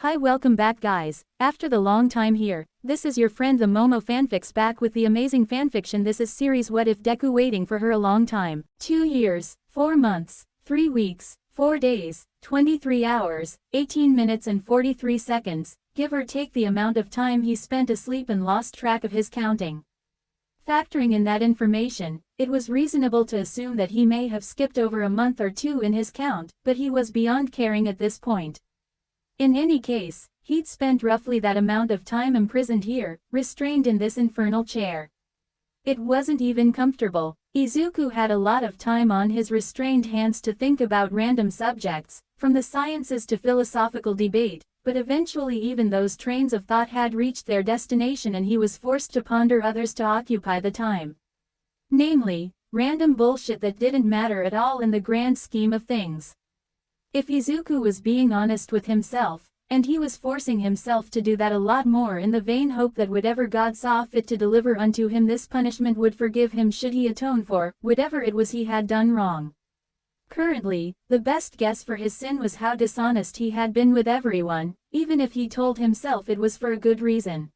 Hi, welcome back guys. After the long time here, this is your friend the Momo Fanfics back with the amazing fanfiction. This is series What If Deku, waiting for her a long time. 2 years, 4 months, 3 weeks, 4 days, 23 hours, 18 minutes and 43 seconds, give or take the amount of time he spent asleep and lost track of his counting. Factoring in that information, it was reasonable to assume that he may have skipped over a month or two in his count, but he was beyond caring at this point. In any case, he'd spent roughly that amount of time imprisoned here, restrained in this infernal chair. It wasn't even comfortable. Izuku had a lot of time on his restrained hands to think about random subjects, from the sciences to philosophical debate, but eventually even those trains of thought had reached their destination and he was forced to ponder others to occupy the time. Namely, random bullshit that didn't matter at all in the grand scheme of things. If Izuku was being honest with himself, and he was forcing himself to do that a lot more in the vain hope that whatever God saw fit to deliver unto him this punishment would forgive him should he atone for whatever it was he had done wrong. Currently, the best guess for his sin was how dishonest he had been with everyone, even if he told himself it was for a good reason.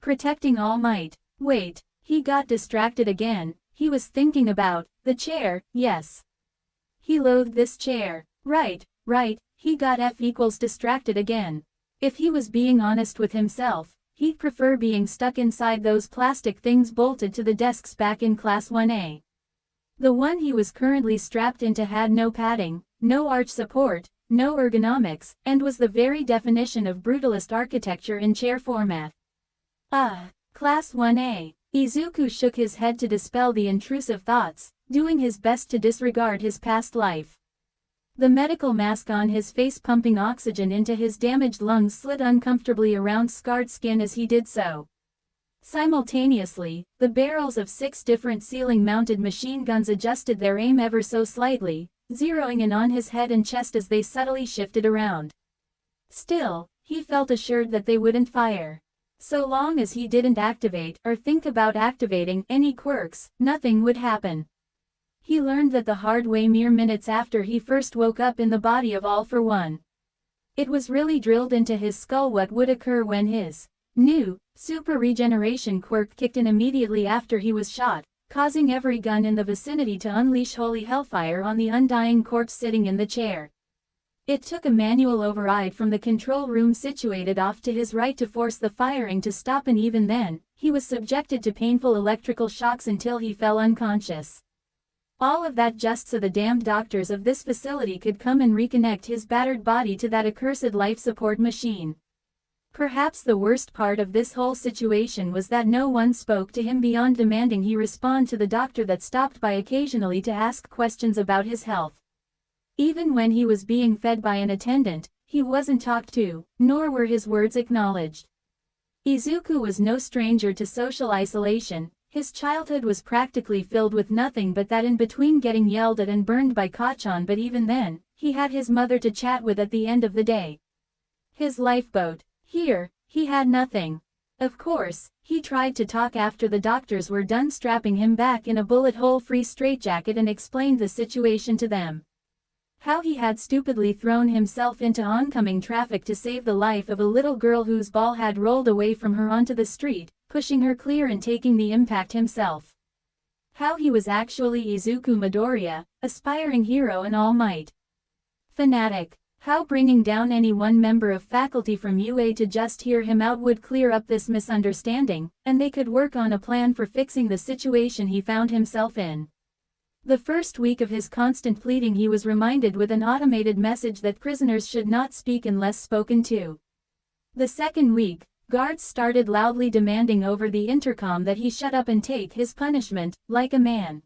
Protecting All Might. Wait, he got distracted again. He was thinking about the chair. Yes. He loathed this chair. Right, he got distracted again. If he was being honest with himself, he'd prefer being stuck inside those plastic things bolted to the desks back in Class 1A. The one he was currently strapped into had no padding, no arch support, no ergonomics, and was the very definition of brutalist architecture in chair format. Class 1A. Izuku shook his head to dispel the intrusive thoughts, doing his best to disregard his past life. The medical mask on his face pumping oxygen into his damaged lungs slid uncomfortably around scarred skin as he did so. Simultaneously, the barrels of 6 different ceiling-mounted machine guns adjusted their aim ever so slightly, zeroing in on his head and chest as they subtly shifted around. Still, he felt assured that they wouldn't fire. So long as he didn't activate or think about activating any quirks, nothing would happen. He learned that the hard way mere minutes after he first woke up in the body of All for One. It was really drilled into his skull what would occur when his new super regeneration quirk kicked in immediately after he was shot, causing every gun in the vicinity to unleash holy hellfire on the undying corpse sitting in the chair. It took a manual override from the control room situated off to his right to force the firing to stop, and even then, he was subjected to painful electrical shocks until he fell unconscious. All of that just so the damned doctors of this facility could come and reconnect his battered body to that accursed life support machine. Perhaps the worst part of this whole situation was that no one spoke to him beyond demanding he respond to the doctor that stopped by occasionally to ask questions about his health. Even when he was being fed by an attendant, he wasn't talked to, nor were his words acknowledged. Izuku was no stranger to social isolation. His childhood was practically filled with nothing but that in between getting yelled at and burned by Kachan, but even then, he had his mother to chat with at the end of the day. His lifeboat. Here, he had nothing. Of course, he tried to talk after the doctors were done strapping him back in a bullet hole-free straitjacket and explained the situation to them. How he had stupidly thrown himself into oncoming traffic to save the life of a little girl whose ball had rolled away from her onto the street, pushing her clear and taking the impact himself. How he was actually Izuku Midoriya, aspiring hero and All Might fanatic. How bringing down any one member of faculty from UA to just hear him out would clear up this misunderstanding, and they could work on a plan for fixing the situation he found himself in. The first week of his constant pleading he was reminded with an automated message that prisoners should not speak unless spoken to. The second week, guards started loudly demanding over the intercom that he shut up and take his punishment, like a man.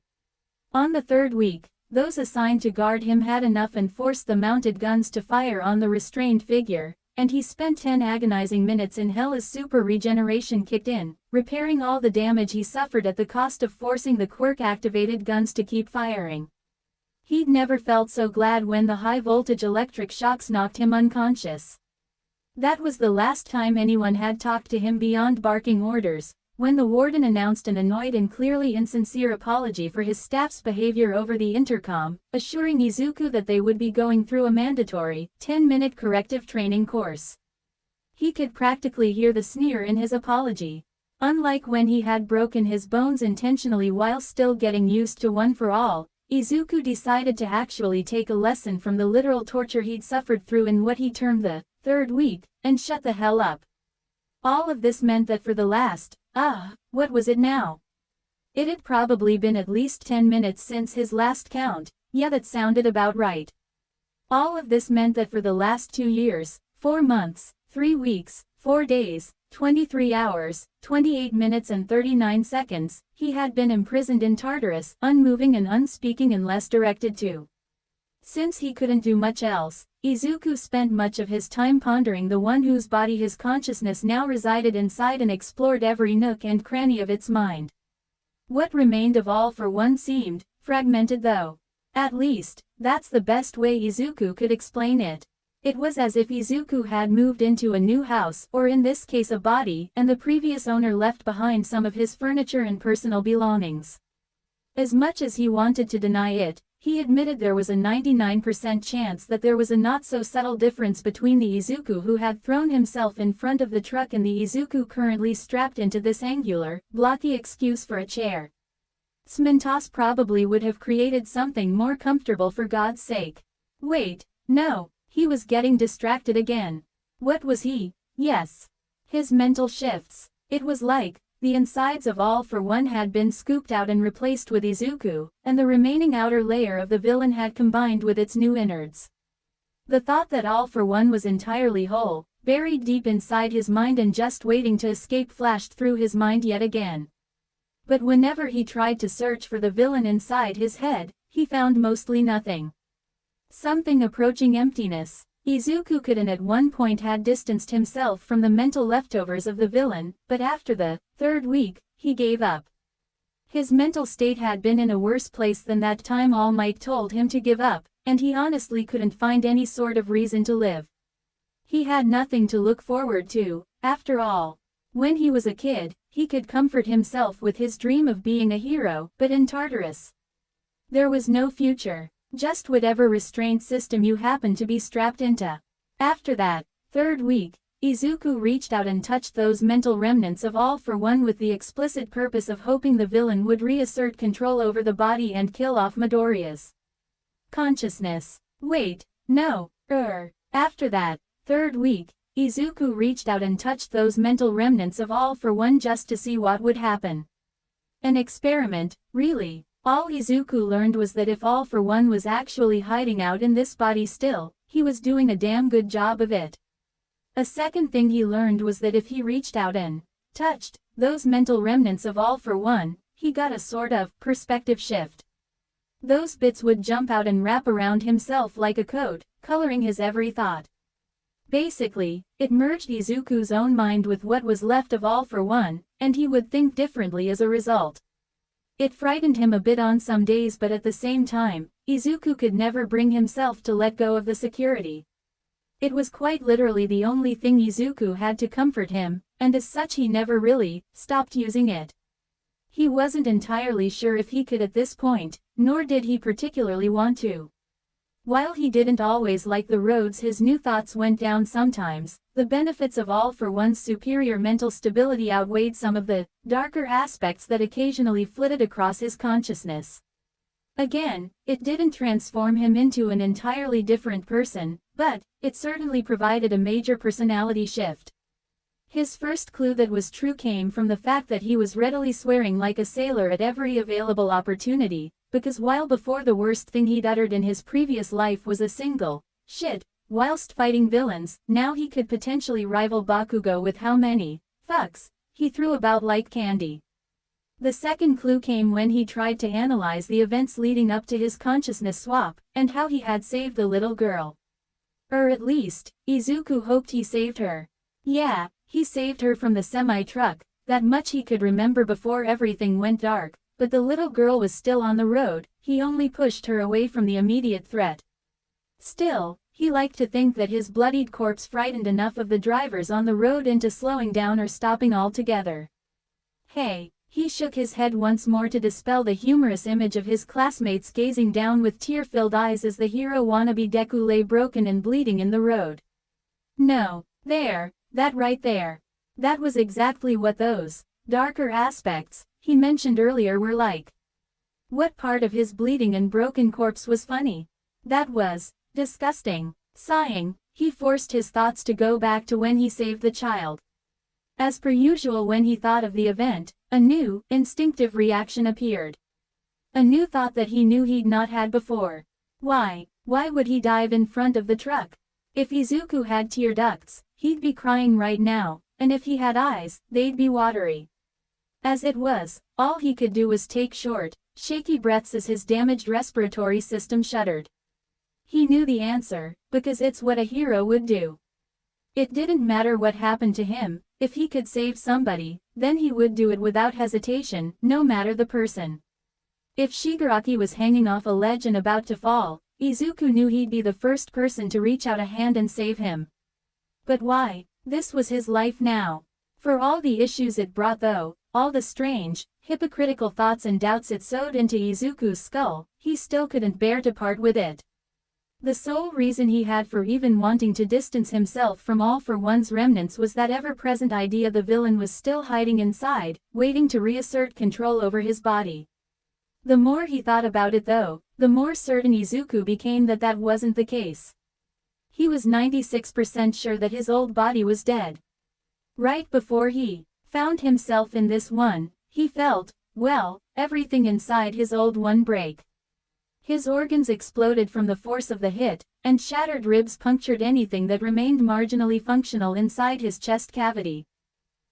On the third week, those assigned to guard him had enough and forced the mounted guns to fire on the restrained figure, and he spent 10 agonizing minutes in hell as super regeneration kicked in, repairing all the damage he suffered at the cost of forcing the quirk-activated guns to keep firing. He'd never felt so glad when the high-voltage electric shocks knocked him unconscious. That was the last time anyone had talked to him beyond barking orders, when the warden announced an annoyed and clearly insincere apology for his staff's behavior over the intercom, assuring Izuku that they would be going through a mandatory, 10-minute corrective training course. He could practically hear the sneer in his apology. Unlike when he had broken his bones intentionally while still getting used to One for All, Izuku decided to actually take a lesson from the literal torture he'd suffered through in what he termed the third week, and shut the hell up. All of this meant that for the last, what was it now? It had probably been at least 10 minutes since his last count. Yeah, that sounded about right. All of this meant that for the last 2 years, 4 months, 3 weeks, 4 days, 23 hours, 28 minutes and 39 seconds, he had been imprisoned in Tartarus, unmoving and unspeaking unless directed to. Since he couldn't do much else, Izuku spent much of his time pondering the one whose body his consciousness now resided inside and explored every nook and cranny of its mind. What remained of All for One seemed fragmented though. At least, that's the best way Izuku could explain it. It was as if Izuku had moved into a new house, or in this case a body, and the previous owner left behind some of his furniture and personal belongings. As much as he wanted to deny it, he admitted there was a 99% chance that there was a not-so-subtle difference between the Izuku who had thrown himself in front of the truck and the Izuku currently strapped into this angular, blocky excuse for a chair. Smintos probably would have created something more comfortable for God's sake. Wait, no. He was getting distracted again. What was he? Yes. His mental shifts. It was like, the insides of All for One had been scooped out and replaced with Izuku, and the remaining outer layer of the villain had combined with its new innards. The thought that All for One was entirely whole, buried deep inside his mind and just waiting to escape flashed through his mind yet again. But whenever he tried to search for the villain inside his head, he found mostly nothing. Something approaching emptiness. Izuku could and at one point had distanced himself from the mental leftovers of the villain, but after the third week, he gave up. His mental state had been in a worse place than that time All Might told him to give up, and he honestly couldn't find any sort of reason to live. He had nothing to look forward to, after all. When he was a kid, he could comfort himself with his dream of being a hero, but in Tartarus, there was no future. Just whatever restraint system you happen to be strapped into. After that third week, Izuku reached out and touched those mental remnants of All for One with the explicit purpose of hoping the villain would reassert control over the body and kill off Midoriya's consciousness. Wait, no, After that third week, Izuku reached out and touched those mental remnants of All for One just to see what would happen. An experiment, really. All Izuku learned was that if All for One was actually hiding out in this body still, he was doing a damn good job of it. A second thing he learned was that if he reached out and touched those mental remnants of All for One, he got a sort of perspective shift. Those bits would jump out and wrap around himself like a coat, coloring his every thought. Basically, it merged Izuku's own mind with what was left of All for One, and he would think differently as a result. It frightened him a bit on some days, but at the same time, Izuku could never bring himself to let go of the security. It was quite literally the only thing Izuku had to comfort him, and as such he never really stopped using it. He wasn't entirely sure if he could at this point, nor did he particularly want to. While he didn't always like the roads his new thoughts went down sometimes, the benefits of All for One's superior mental stability outweighed some of the darker aspects that occasionally flitted across his consciousness. Again, it didn't transform him into an entirely different person, but it certainly provided a major personality shift. His first clue that was true came from the fact that he was readily swearing like a sailor at every available opportunity, because while before the worst thing he'd uttered in his previous life was a single shit, whilst fighting villains, now he could potentially rival Bakugo with how many fucks he threw about like candy. The second clue came when he tried to analyze the events leading up to his consciousness swap, and how he had saved the little girl. Or at least, Izuku hoped he saved her. Yeah, he saved her from the semi-truck, that much he could remember before everything went dark. But the little girl was still on the road, he only pushed her away from the immediate threat. Still, he liked to think that his bloodied corpse frightened enough of the drivers on the road into slowing down or stopping altogether. Hey, he shook his head once more to dispel the humorous image of his classmates gazing down with tear-filled eyes as the hero wannabe Deku lay broken and bleeding in the road. No, there, That right there. That was exactly what those darker aspects he mentioned earlier were like. What part of his bleeding and broken corpse was funny? That was disgusting. Sighing, he forced his thoughts to go back to when he saved the child. As per usual, when he thought of the event, a new, instinctive reaction appeared. A new thought that he knew he'd not had before. Why would he dive in front of the truck? If Izuku had tear ducts, he'd be crying right now, and if he had eyes, they'd be watery. As it was, all he could do was take short, shaky breaths as his damaged respiratory system shuddered. He knew the answer, because it's what a hero would do. It didn't matter what happened to him, if he could save somebody, then he would do it without hesitation, no matter the person. If Shigaraki was hanging off a ledge and about to fall, Izuku knew he'd be the first person to reach out a hand and save him. But why? This was his life now. For all the issues it brought though, all the strange, hypocritical thoughts and doubts it sowed into Izuku's skull, he still couldn't bear to part with it. The sole reason he had for even wanting to distance himself from All for One's remnants was that ever-present idea the villain was still hiding inside, waiting to reassert control over his body. The more he thought about it though, the more certain Izuku became that that wasn't the case. He was 96% sure that his old body was dead. Right before he found himself in this one, he felt, well, everything inside his old one break. His organs exploded from the force of the hit, and shattered ribs punctured anything that remained marginally functional inside his chest cavity.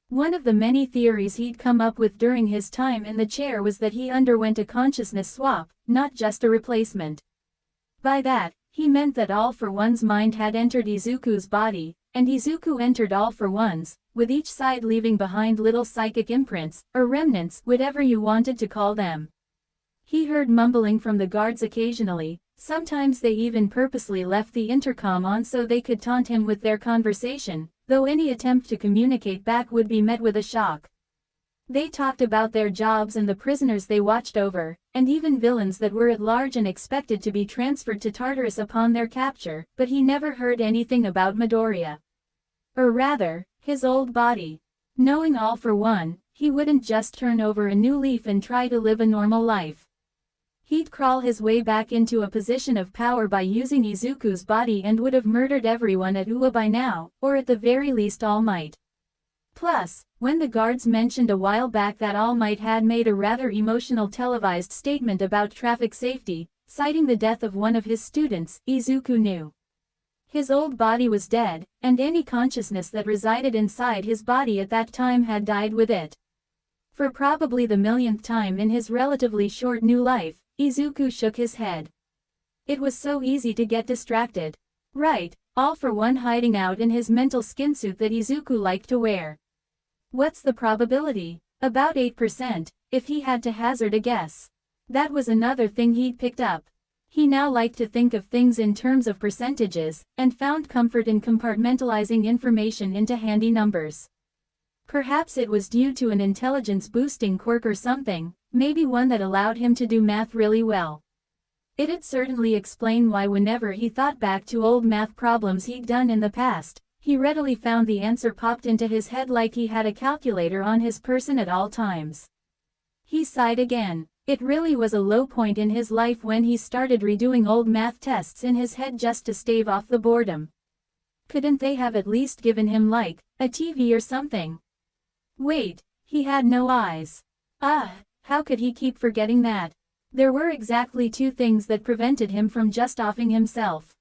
One of the many theories he'd come up with during his time in the chair was that he underwent a consciousness swap, not just a replacement. By that, he meant that All for One's mind had entered Izuku's body, and Izuku entered All for One's, with each side leaving behind little psychic imprints, or remnants, whatever you wanted to call them. He heard mumbling from the guards occasionally, sometimes they even purposely left the intercom on so they could taunt him with their conversation, though any attempt to communicate back would be met with a shock. They talked about their jobs and the prisoners they watched over, and even villains that were at large and expected to be transferred to Tartarus upon their capture, but he never heard anything about Midoriya. Or rather, his old body. Knowing All for One, he wouldn't just turn over a new leaf and try to live a normal life. He'd crawl his way back into a position of power by using Izuku's body and would have murdered everyone at Ua by now, or at the very least All Might. Plus, when the guards mentioned a while back that All Might had made a rather emotional televised statement about traffic safety, citing the death of one of his students, Izuku knew. His old body was dead, and any consciousness that resided inside his body at that time had died with it. For probably the millionth time in his relatively short new life, Izuku shook his head. It was so easy to get distracted. Right, All for One hiding out in his mental skinsuit that Izuku liked to wear. What's the probability? About 8%, if he had to hazard a guess. That was another thing he'd picked up. He now liked to think of things in terms of percentages, and found comfort in compartmentalizing information into handy numbers. Perhaps it was due to an intelligence-boosting quirk or something, maybe one that allowed him to do math really well. It'd certainly explain why whenever he thought back to old math problems he'd done in the past, he readily found the answer popped into his head like he had a calculator on his person at all times. He sighed again. It really was a low point in his life when he started redoing old math tests in his head just to stave off the boredom. Couldn't they have at least given him like, a TV or something? Wait, he had no eyes. How could he keep forgetting that? There were exactly two things that prevented him from just offing himself.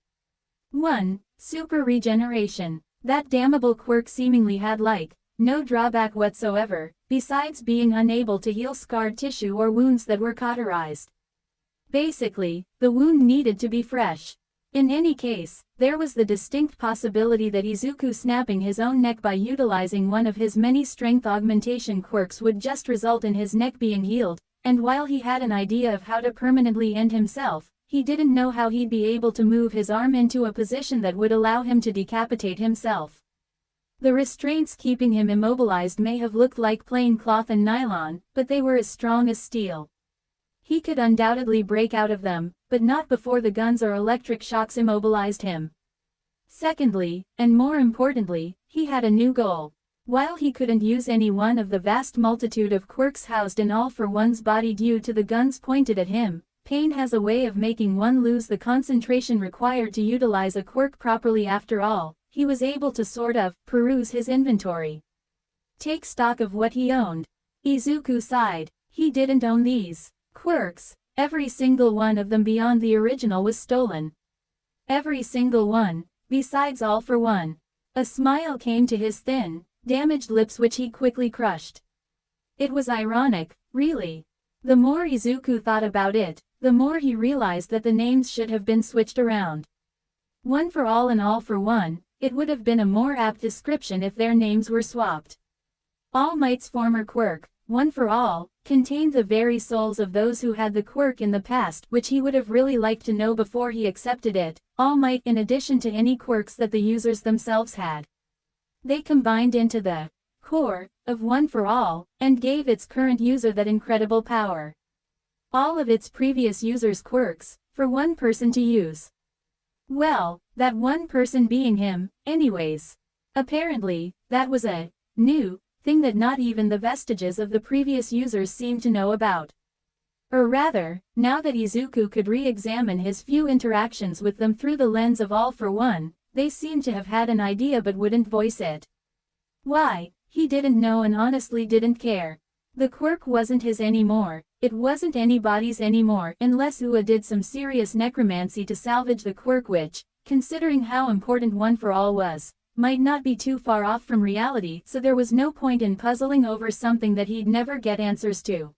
1. Super regeneration. That damnable quirk seemingly had like, no drawback whatsoever, besides being unable to heal scarred tissue or wounds that were cauterized. Basically, the wound needed to be fresh. In any case, there was the distinct possibility that Izuku snapping his own neck by utilizing one of his many strength augmentation quirks would just result in his neck being healed, and while he had an idea of how to permanently end himself, he didn't know how he'd be able to move his arm into a position that would allow him to decapitate himself. The restraints keeping him immobilized may have looked like plain cloth and nylon, but they were as strong as steel. He could undoubtedly break out of them, but not before the guns or electric shocks immobilized him. Secondly, and more importantly, he had a new goal. While he couldn't use any one of the vast multitude of quirks housed in All for One's body due to the guns pointed at him, pain has a way of making one lose the concentration required to utilize a quirk properly. After all, he was able to sort of peruse his inventory. Take stock of what he owned. Izuku sighed. He didn't own these quirks. Every single one of them beyond the original was stolen. Every single one, besides All for One. A smile came to his thin, damaged lips which he quickly crushed. It was ironic, really. The more Izuku thought about it, the more he realized that the names should have been switched around. One for All and All for One, it would have been a more apt description if their names were swapped. All Might's former quirk, One for All, contained the very souls of those who had the quirk in the past, which he would have really liked to know before he accepted it, All Might in addition to any quirks that the users themselves had. They combined into the core of One for All, and gave its current user that incredible power. All of its previous users' quirks, for one person to use. Well, that one person being him, anyways. Apparently, that was a new thing that not even the vestiges of the previous users seemed to know about. Or rather, now that Izuku could re-examine his few interactions with them through the lens of All for One, they seemed to have had an idea but wouldn't voice it. Why, he didn't know and honestly didn't care. The quirk wasn't his anymore, it wasn't anybody's anymore unless Ua did some serious necromancy to salvage the quirk which, considering how important One for All was, might not be too far off from reality, so there was no point in puzzling over something that he'd never get answers to.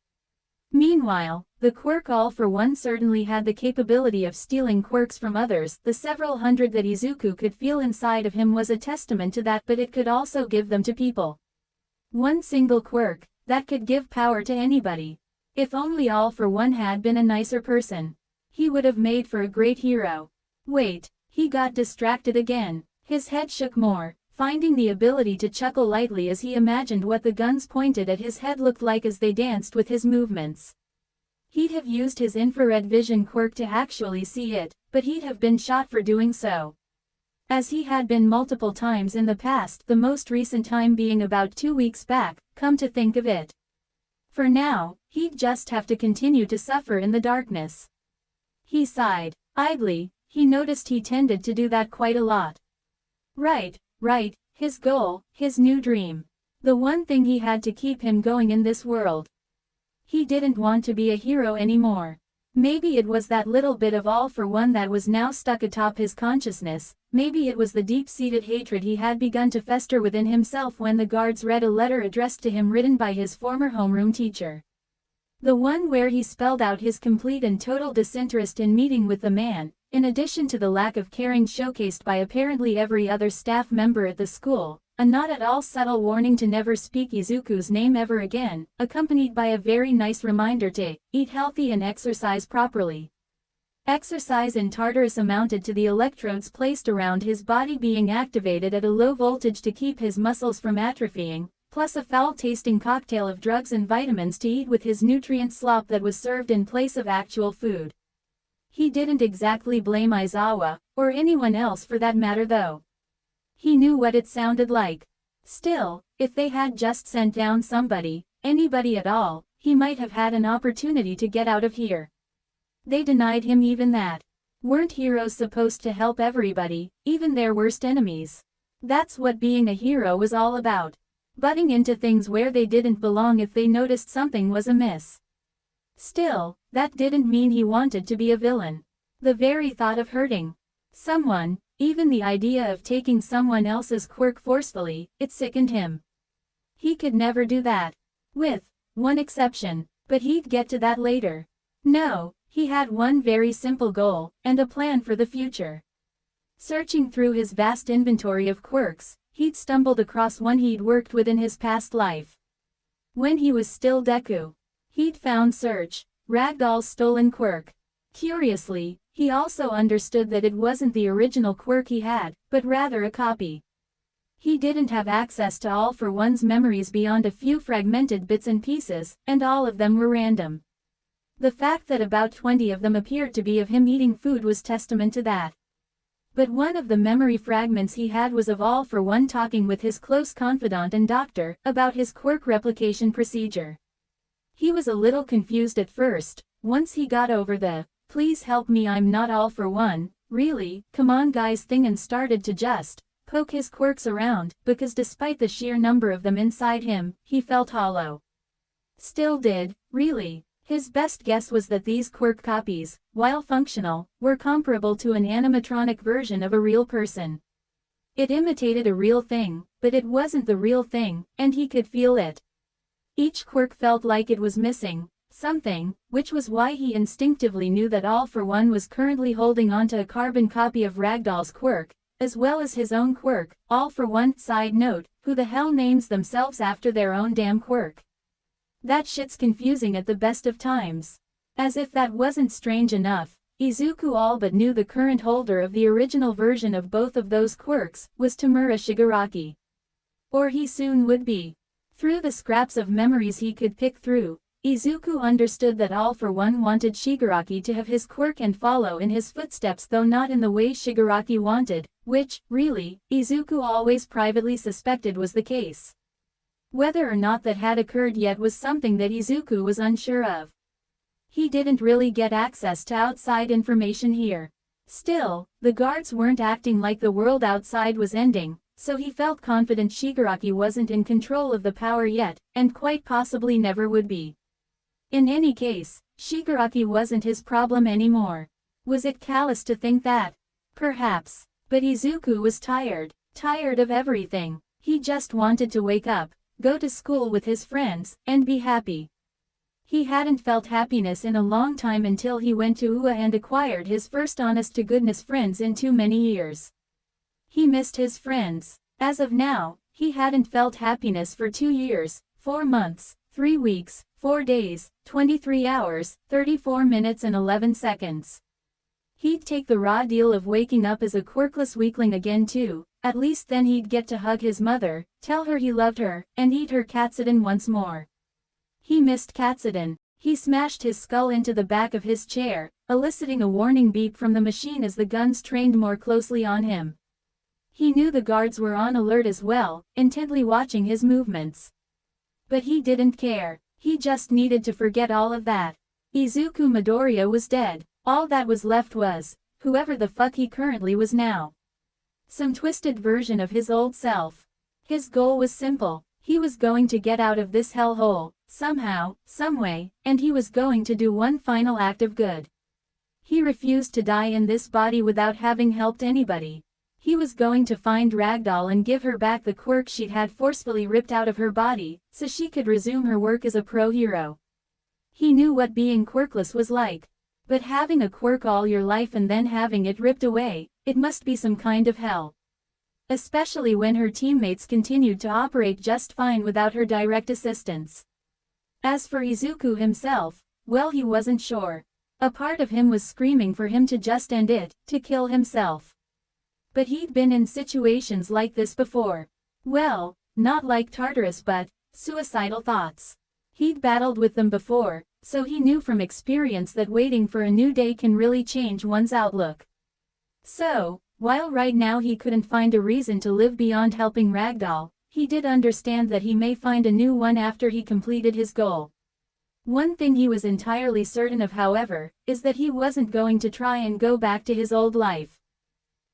Meanwhile, the quirk All for One certainly had the capability of stealing quirks from others. The several hundred that Izuku could feel inside of him was a testament to that, but it could also give them to people. One single quirk, that could give power to anybody. If only All for One had been a nicer person. He would have made for a great hero. Wait, he got distracted again. His head shook more, finding the ability to chuckle lightly as he imagined what the guns pointed at his head looked like as they danced with his movements. He'd have used his infrared vision quirk to actually see it, but he'd have been shot for doing so. As he had been multiple times in the past, the most recent time being about 2 weeks back, come to think of it. For now, he'd just have to continue to suffer in the darkness. He sighed. Idly, he noticed he tended to do that quite a lot. Right, his goal, his new dream. The one thing he had to keep him going in this world. He didn't want to be a hero anymore. Maybe it was that little bit of All for One that was now stuck atop his consciousness, maybe it was the deep-seated hatred he had begun to fester within himself when the guards read a letter addressed to him written by his former homeroom teacher. The one where he spelled out his complete and total disinterest in meeting with the man, in addition to the lack of caring showcased by apparently every other staff member at the school, a not at all subtle warning to never speak Izuku's name ever again, accompanied by a very nice reminder to eat healthy and exercise properly. Exercise in Tartarus amounted to the electrodes placed around his body being activated at a low voltage to keep his muscles from atrophying, plus a foul-tasting cocktail of drugs and vitamins to eat with his nutrient slop that was served in place of actual food. He didn't exactly blame Aizawa, or anyone else for that matter though. He knew what it sounded like. Still, if they had just sent down somebody, anybody at all, he might have had an opportunity to get out of here. They denied him even that. Weren't heroes supposed to help everybody, even their worst enemies? That's what being a hero was all about. Butting into things where they didn't belong if they noticed something was amiss. Still, that didn't mean he wanted to be a villain. The very thought of hurting someone, even the idea of taking someone else's quirk forcefully, it sickened him. He could never do that. With one exception, but he'd get to that later. No, he had one very simple goal, and a plan for the future. Searching through his vast inventory of quirks, he'd stumbled across one he'd worked with in his past life. When he was still Deku, he'd found Search, Ragdoll's stolen quirk. Curiously, he also understood that it wasn't the original quirk he had, but rather a copy. He didn't have access to All for One's memories beyond a few fragmented bits and pieces, and all of them were random. The fact that about 20 of them appeared to be of him eating food was testament to that. But one of the memory fragments he had was of All for One talking with his close confidant and doctor about his quirk replication procedure. He was a little confused at first. Once he got over the, "Please help me, I'm not All for One, really, come on guys" thing and started to just poke his quirks around, because despite the sheer number of them inside him, he felt hollow. Still did, really. His best guess was that these quirk copies, while functional, were comparable to an animatronic version of a real person. It imitated a real thing, but it wasn't the real thing, and he could feel it. Each quirk felt like it was missing something, which was why he instinctively knew that All for One was currently holding onto a carbon copy of Ragdoll's quirk, as well as his own quirk. All for One. Side note, who the hell names themselves after their own damn quirk? That shit's confusing at the best of times. As if that wasn't strange enough, Izuku all but knew the current holder of the original version of both of those quirks was Tamura Shigaraki. Or he soon would be. Through the scraps of memories he could pick through, Izuku understood that All for One wanted Shigaraki to have his quirk and follow in his footsteps, though not in the way Shigaraki wanted, which, really, Izuku always privately suspected was the case. Whether or not that had occurred yet was something that Izuku was unsure of. He didn't really get access to outside information here. Still, the guards weren't acting like the world outside was ending, so he felt confident Shigaraki wasn't in control of the power yet, and quite possibly never would be. In any case, Shigaraki wasn't his problem anymore. Was it callous to think that? Perhaps. But Izuku was tired of everything. He just wanted to wake up, go to school with his friends, and be happy. He hadn't felt happiness in a long time until he went to UA and acquired his first honest-to-goodness friends in too many years. He missed his friends. As of now, he hadn't felt happiness for 2 years, 4 months, 3 weeks, 4 days, 23 hours, 34 minutes and 11 seconds. He'd take the raw deal of waking up as a quirkless weakling again too. At least then he'd get to hug his mother, tell her he loved her, and eat her katsudon once more. He missed katsudon. He smashed his skull into the back of his chair, eliciting a warning beep from the machine as the guns trained more closely on him. He knew the guards were on alert as well, intently watching his movements. But he didn't care. He just needed to forget all of that. Izuku Midoriya was dead. All that was left was, whoever the fuck he currently was now. Some twisted version of his old self. His goal was simple. He was going to get out of this hellhole, somehow, someway, and he was going to do one final act of good. He refused to die in this body without having helped anybody. He was going to find Ragdoll and give her back the quirk she'd had forcefully ripped out of her body, so she could resume her work as a pro hero. He knew what being quirkless was like. But having a quirk all your life and then having it ripped away, it must be some kind of hell. Especially when her teammates continued to operate just fine without her direct assistance. As for Izuku himself, well, he wasn't sure. A part of him was screaming for him to just end it, to kill himself. But he'd been in situations like this before. Well, not like Tartarus, but suicidal thoughts. He'd battled with them before, so he knew from experience that waiting for a new day can really change one's outlook. So, while right now he couldn't find a reason to live beyond helping Ragdoll, he did understand that he may find a new one after he completed his goal. One thing he was entirely certain of, however, is that he wasn't going to try and go back to his old life.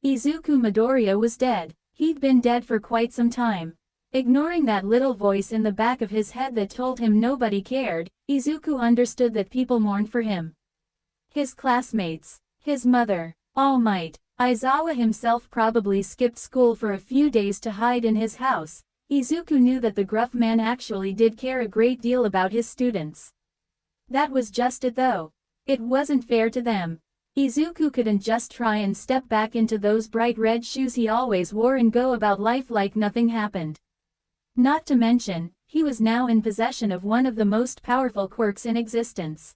Izuku Midoriya was dead. He'd been dead for quite some time. Ignoring that little voice in the back of his head that told him nobody cared, Izuku understood that people mourned for him. His classmates, his mother, All Might. Aizawa himself probably skipped school for a few days to hide in his house. Izuku knew that the gruff man actually did care a great deal about his students. That was just it though. It wasn't fair to them. Izuku couldn't just try and step back into those bright red shoes he always wore and go about life like nothing happened. Not to mention, he was now in possession of one of the most powerful quirks in existence.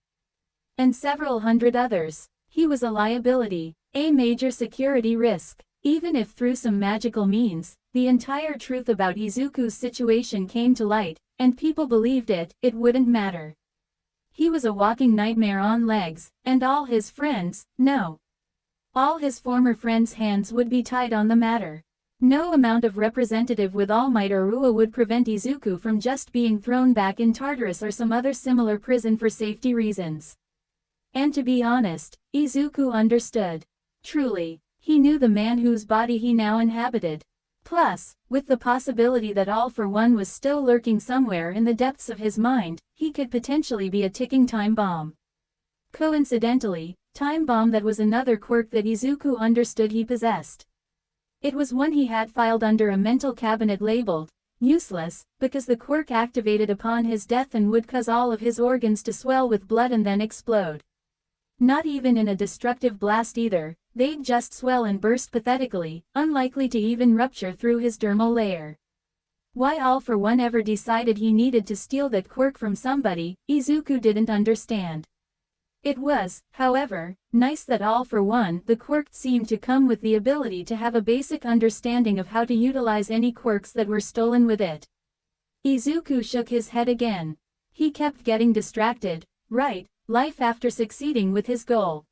And several hundred others. He was a liability, a major security risk. Even if through some magical means, the entire truth about Izuku's situation came to light, and people believed it, it wouldn't matter. He was a walking nightmare on legs, and all his friends, no. All his former friends' hands would be tied on the matter. No amount of representative with All Might or Rua would prevent Izuku from just being thrown back in Tartarus or some other similar prison for safety reasons. And to be honest, Izuku understood. Truly, he knew the man whose body he now inhabited. Plus, with the possibility that All for One was still lurking somewhere in the depths of his mind, he could potentially be a ticking time bomb. Coincidentally, time bomb that was another quirk that Izuku understood he possessed. It was one he had filed under a mental cabinet labeled useless, because the quirk activated upon his death and would cause all of his organs to swell with blood and then explode. Not even in a destructive blast either, they'd just swell and burst pathetically, unlikely to even rupture through his dermal layer. Why All for One ever decided he needed to steal that quirk from somebody, Izuku didn't understand. It was, however, nice that All for One, the quirk seemed to come with the ability to have a basic understanding of how to utilize any quirks that were stolen with it. Izuku shook his head again. He kept getting distracted. Right, life after succeeding with his goal.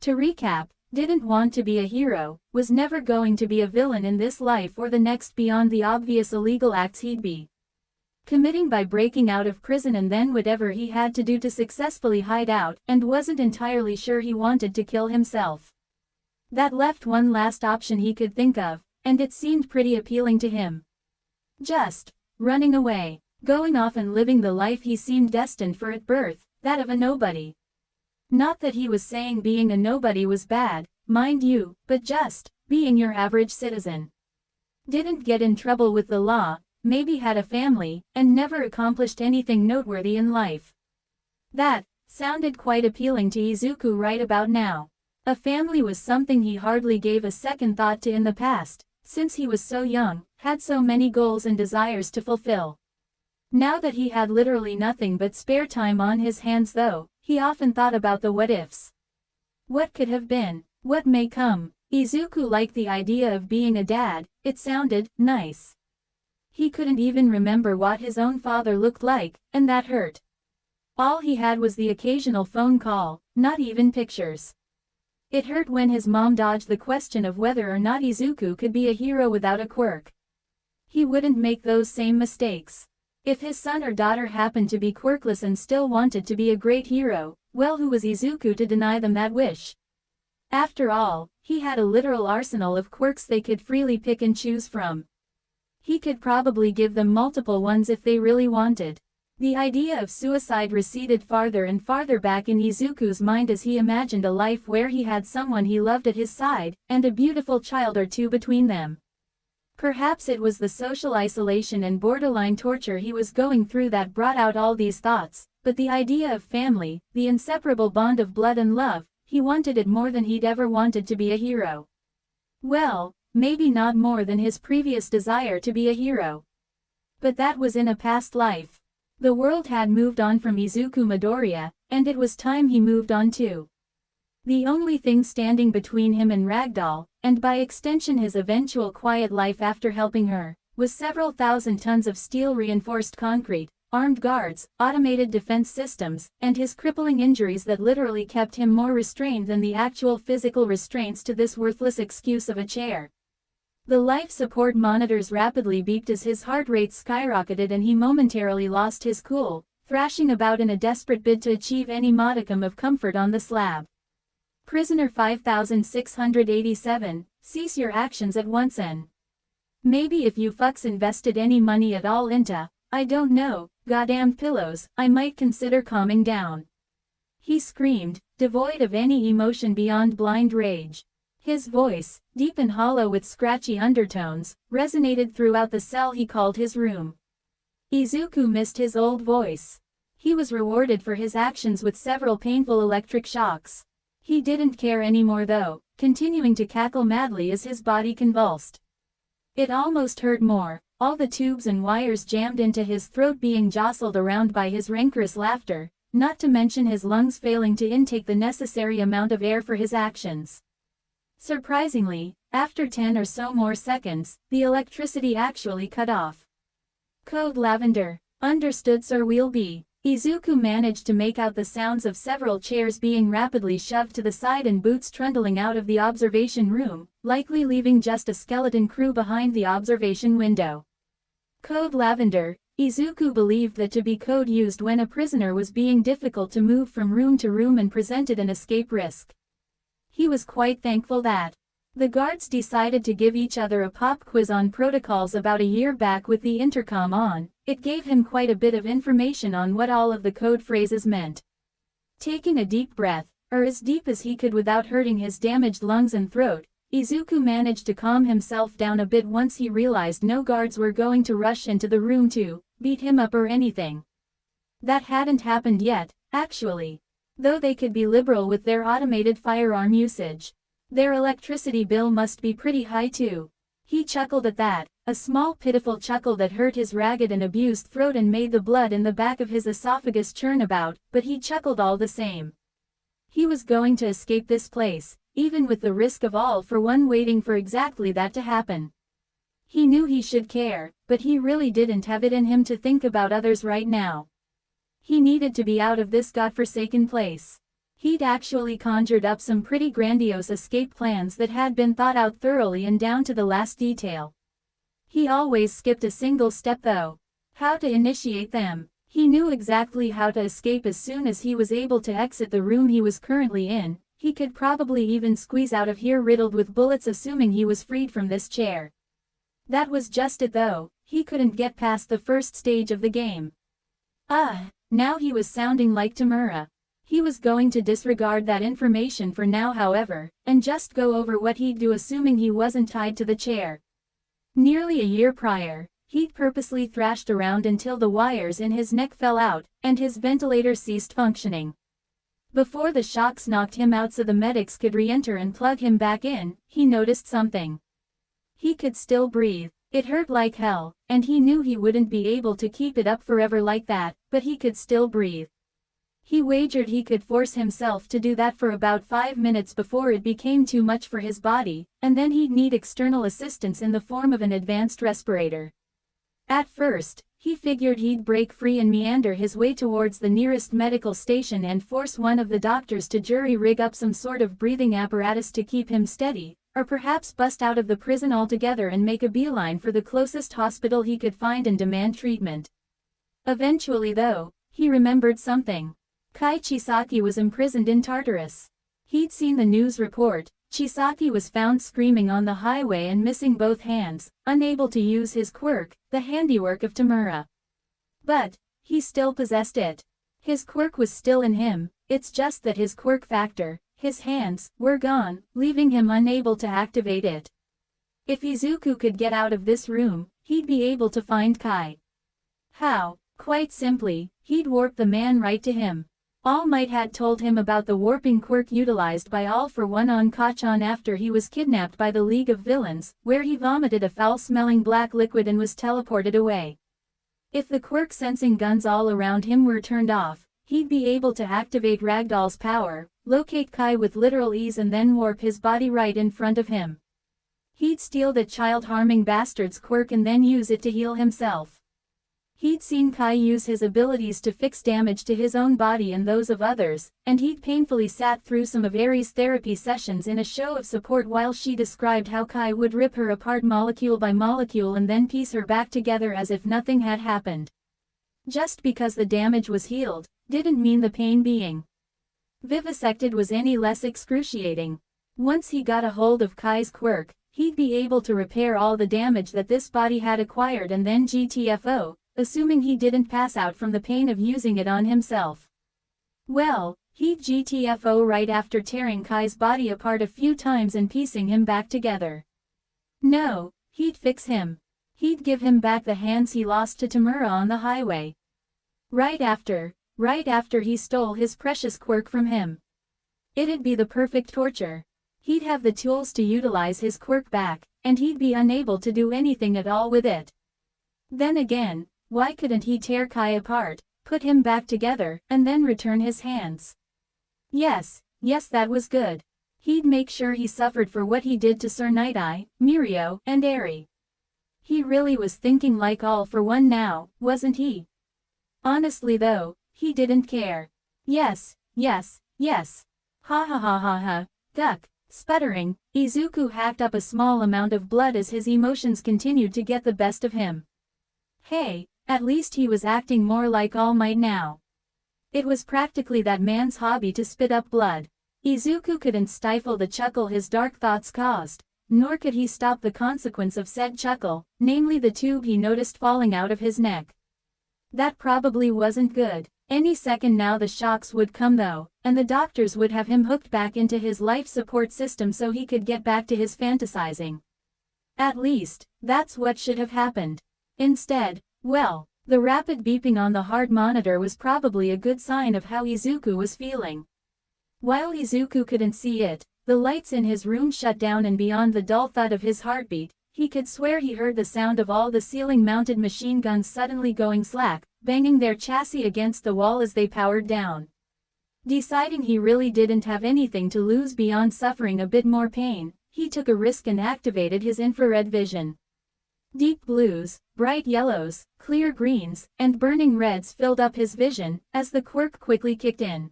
To recap, didn't want to be a hero, was never going to be a villain in this life or the next beyond the obvious illegal acts he'd be committing by breaking out of prison and then whatever he had to do to successfully hide out, and wasn't entirely sure he wanted to kill himself. That left one last option he could think of, and it seemed pretty appealing to him. Just running away, going off and living the life he seemed destined for at birth, that of a nobody. Not that he was saying being a nobody was bad, mind you, but just being your average citizen. Didn't get in trouble with the law, maybe had a family, and never accomplished anything noteworthy in life. That sounded quite appealing to Izuku right about now. A family was something he hardly gave a second thought to in the past, since he was so young, had so many goals and desires to fulfill. Now that he had literally nothing but spare time on his hands though, he often thought about the what-ifs. What could have been? What may come? Izuku liked the idea of being a dad, it sounded nice. He couldn't even remember what his own father looked like, and that hurt. All he had was the occasional phone call, not even pictures. It hurt when his mom dodged the question of whether or not Izuku could be a hero without a quirk. He wouldn't make those same mistakes. If his son or daughter happened to be quirkless and still wanted to be a great hero, well, who was Izuku to deny them that wish? After all, he had a literal arsenal of quirks they could freely pick and choose from. He could probably give them multiple ones if they really wanted. The idea of suicide receded farther and farther back in Izuku's mind as he imagined a life where he had someone he loved at his side, and a beautiful child or two between them. Perhaps it was the social isolation and borderline torture he was going through that brought out all these thoughts, but the idea of family, the inseparable bond of blood and love, he wanted it more than he'd ever wanted to be a hero. Well, maybe not more than his previous desire to be a hero. But that was in a past life. The world had moved on from Izuku Midoriya, and it was time he moved on too. The only thing standing between him and Ragdoll, and by extension his eventual quiet life after helping her, was several thousand tons of steel-reinforced concrete, armed guards, automated defense systems, and his crippling injuries that literally kept him more restrained than the actual physical restraints to this worthless excuse of a chair. The life support monitors rapidly beeped as his heart rate skyrocketed and he momentarily lost his cool, thrashing about in a desperate bid to achieve any modicum of comfort on the slab. Prisoner 5687, cease your actions at once and maybe if you fucks invested any money at all into, I don't know, goddamn pillows, I might consider calming down. He screamed, devoid of any emotion beyond blind rage. His voice, deep and hollow with scratchy undertones, resonated throughout the cell he called his room. Izuku missed his old voice. He was rewarded for his actions with several painful electric shocks. He didn't care anymore though, continuing to cackle madly as his body convulsed. It almost hurt more, all the tubes and wires jammed into his throat being jostled around by his rancorous laughter, not to mention his lungs failing to intake the necessary amount of air for his actions. Surprisingly, after 10 or so more seconds, the electricity actually cut off. Code Lavender. Understood, sir. We'll be Izuku managed to make out the sounds of several chairs being rapidly shoved to the side and boots trundling out of the observation room, likely leaving just a skeleton crew behind the observation window. Code Lavender. Izuku believed that to be code used when a prisoner was being difficult to move from room to room and presented an escape risk. He was quite thankful that the guards decided to give each other a pop quiz on protocols about a year back with the intercom on. It gave him quite a bit of information on what all of the code phrases meant. Taking a deep breath, or as deep as he could without hurting his damaged lungs and throat, Izuku managed to calm himself down a bit once he realized no guards were going to rush into the room to beat him up or anything. That hadn't happened yet, actually. Though they could be liberal with their automated firearm usage. Their electricity bill must be pretty high too. He chuckled at that, a small pitiful chuckle that hurt his ragged and abused throat and made the blood in the back of his esophagus churn about, but he chuckled all the same. He was going to escape this place, even with the risk of all for one waiting for exactly that to happen. He knew he should care, but he really didn't have it in him to think about others right now. He needed to be out of this godforsaken place. He'd actually conjured up some pretty grandiose escape plans that had been thought out thoroughly and down to the last detail. He always skipped a single step though. How to initiate them. He knew exactly how to escape as soon as he was able to exit the room he was currently in. He could probably even squeeze out of here riddled with bullets assuming he was freed from this chair. That was just it though, he couldn't get past the first stage of the game. Now he was sounding like Tamura. He was going to disregard that information for now however, and just go over what he'd do assuming he wasn't tied to the chair. Nearly a year prior, he'd purposely thrashed around until the wires in his neck fell out, and his ventilator ceased functioning. Before the shocks knocked him out so the medics could re-enter and plug him back in, he noticed something. He could still breathe. It hurt like hell, and he knew he wouldn't be able to keep it up forever like that, but he could still breathe. He wagered he could force himself to do that for about 5 minutes before it became too much for his body, and then he'd need external assistance in the form of an advanced respirator. At first, he figured he'd break free and meander his way towards the nearest medical station and force one of the doctors to jury-rig up some sort of breathing apparatus to keep him steady, or perhaps bust out of the prison altogether and make a beeline for the closest hospital he could find and demand treatment. Eventually though, he remembered something. Kai Chisaki was imprisoned in Tartarus. He'd seen the news report. Chisaki was found screaming on the highway and missing both hands, unable to use his quirk, the handiwork of Tamura. But he still possessed it. His quirk was still in him, it's just that his quirk factor, his hands, were gone, leaving him unable to activate it. If Izuku could get out of this room, he'd be able to find Kai. How? Quite simply, he'd warp the man right to him. All Might had told him about the warping quirk utilized by All for One on Kachan after he was kidnapped by the League of Villains, where he vomited a foul-smelling black liquid and was teleported away. If the quirk sensing guns all around him were turned off, he'd be able to activate Ragdoll's power, locate Kai with literal ease and then warp his body right in front of him. He'd steal that child-harming bastard's quirk and then use it to heal himself. He'd seen Kai use his abilities to fix damage to his own body and those of others, and he'd painfully sat through some of Eri's therapy sessions in a show of support while she described how Kai would rip her apart molecule by molecule and then piece her back together as if nothing had happened. Just because the damage was healed, didn't mean the pain being vivisected was any less excruciating. Once he got a hold of Kai's quirk, he'd be able to repair all the damage that this body had acquired and then GTFO. Assuming he didn't pass out from the pain of using it on himself. Well, he'd GTFO right after tearing Kai's body apart a few times and piecing him back together. No, he'd fix him. He'd give him back the hands he lost to Tamura on the highway. Right after he stole his precious quirk from him. It'd be the perfect torture. He'd have the tools to utilize his quirk back, and he'd be unable to do anything at all with it. Then again, why couldn't he tear Kai apart, put him back together, and then return his hands? Yes, that was good. He'd make sure he suffered for what he did to Sir Night-Eye, Mirio, and Eri. He really was thinking like All for One now, wasn't he? Honestly though, He didn't care. Yes, yes, yes. Ha ha ha ha ha. Duck. Sputtering, Izuku hacked up a small amount of blood as his emotions continued to get the best of him. Hey, at least he was acting more like All Might now. It was practically that man's hobby to spit up blood. Izuku couldn't stifle the chuckle his dark thoughts caused, nor could he stop the consequence of said chuckle, namely the tube he noticed falling out of his neck. That probably wasn't good. Any second now the shocks would come though, and the doctors would have him hooked back into his life support system so he could get back to his fantasizing. At least, that's what should have happened. Instead, well, the rapid beeping on the heart monitor was probably a good sign of how Izuku was feeling. While Izuku couldn't see it, the lights in his room shut down, and beyond the dull thud of his heartbeat, he could swear he heard the sound of all the ceiling-mounted machine guns suddenly going slack, banging their chassis against the wall as they powered down. Deciding he really didn't have anything to lose beyond suffering a bit more pain, he took a risk and activated his infrared vision. Deep blues, bright yellows, clear greens, and burning reds filled up his vision, as the quirk quickly kicked in.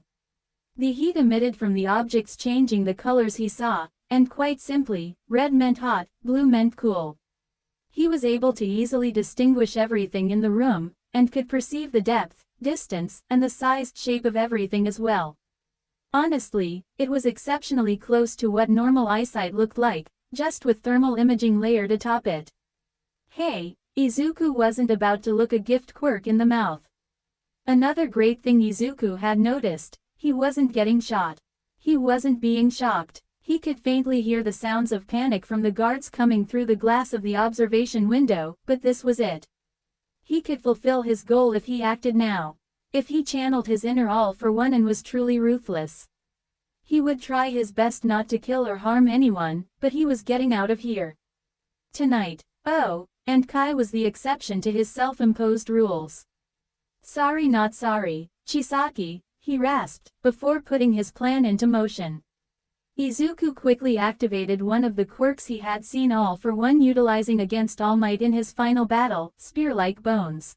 The heat emitted from the objects changing the colors he saw, and quite simply, red meant hot, blue meant cool. He was able to easily distinguish everything in the room, and could perceive the depth, distance, and the sized shape of everything as well. Honestly, it was exceptionally close to what normal eyesight looked like, just with thermal imaging layered atop it. Hey, Izuku wasn't about to look a gift quirk in the mouth. Another great thing Izuku had noticed, he wasn't getting shot. He wasn't being shocked. He could faintly hear the sounds of panic from the guards coming through the glass of the observation window, but this was it. He could fulfill his goal if he acted now. If he channeled his inner all for one and was truly ruthless. He would try his best not to kill or harm anyone, but he was getting out of here. Tonight. Oh, and Kai was the exception to his self-imposed rules. Sorry, not sorry, Chisaki, he rasped, before putting his plan into motion. Izuku quickly activated one of the quirks he had seen All for One utilizing against All Might in his final battle, spear-like bones.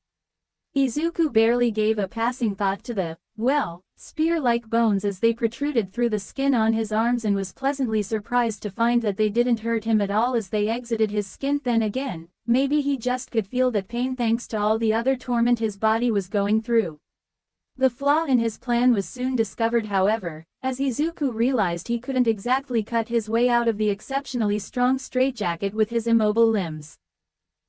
Izuku barely gave a passing thought to the, well, spear-like bones as they protruded through the skin on his arms, and was pleasantly surprised to find that they didn't hurt him at all as they exited his skin. Then again, maybe he just could feel that pain thanks to all the other torment his body was going through. The flaw in his plan was soon discovered, however, as Izuku realized he couldn't exactly cut his way out of the exceptionally strong straitjacket with his immobile limbs.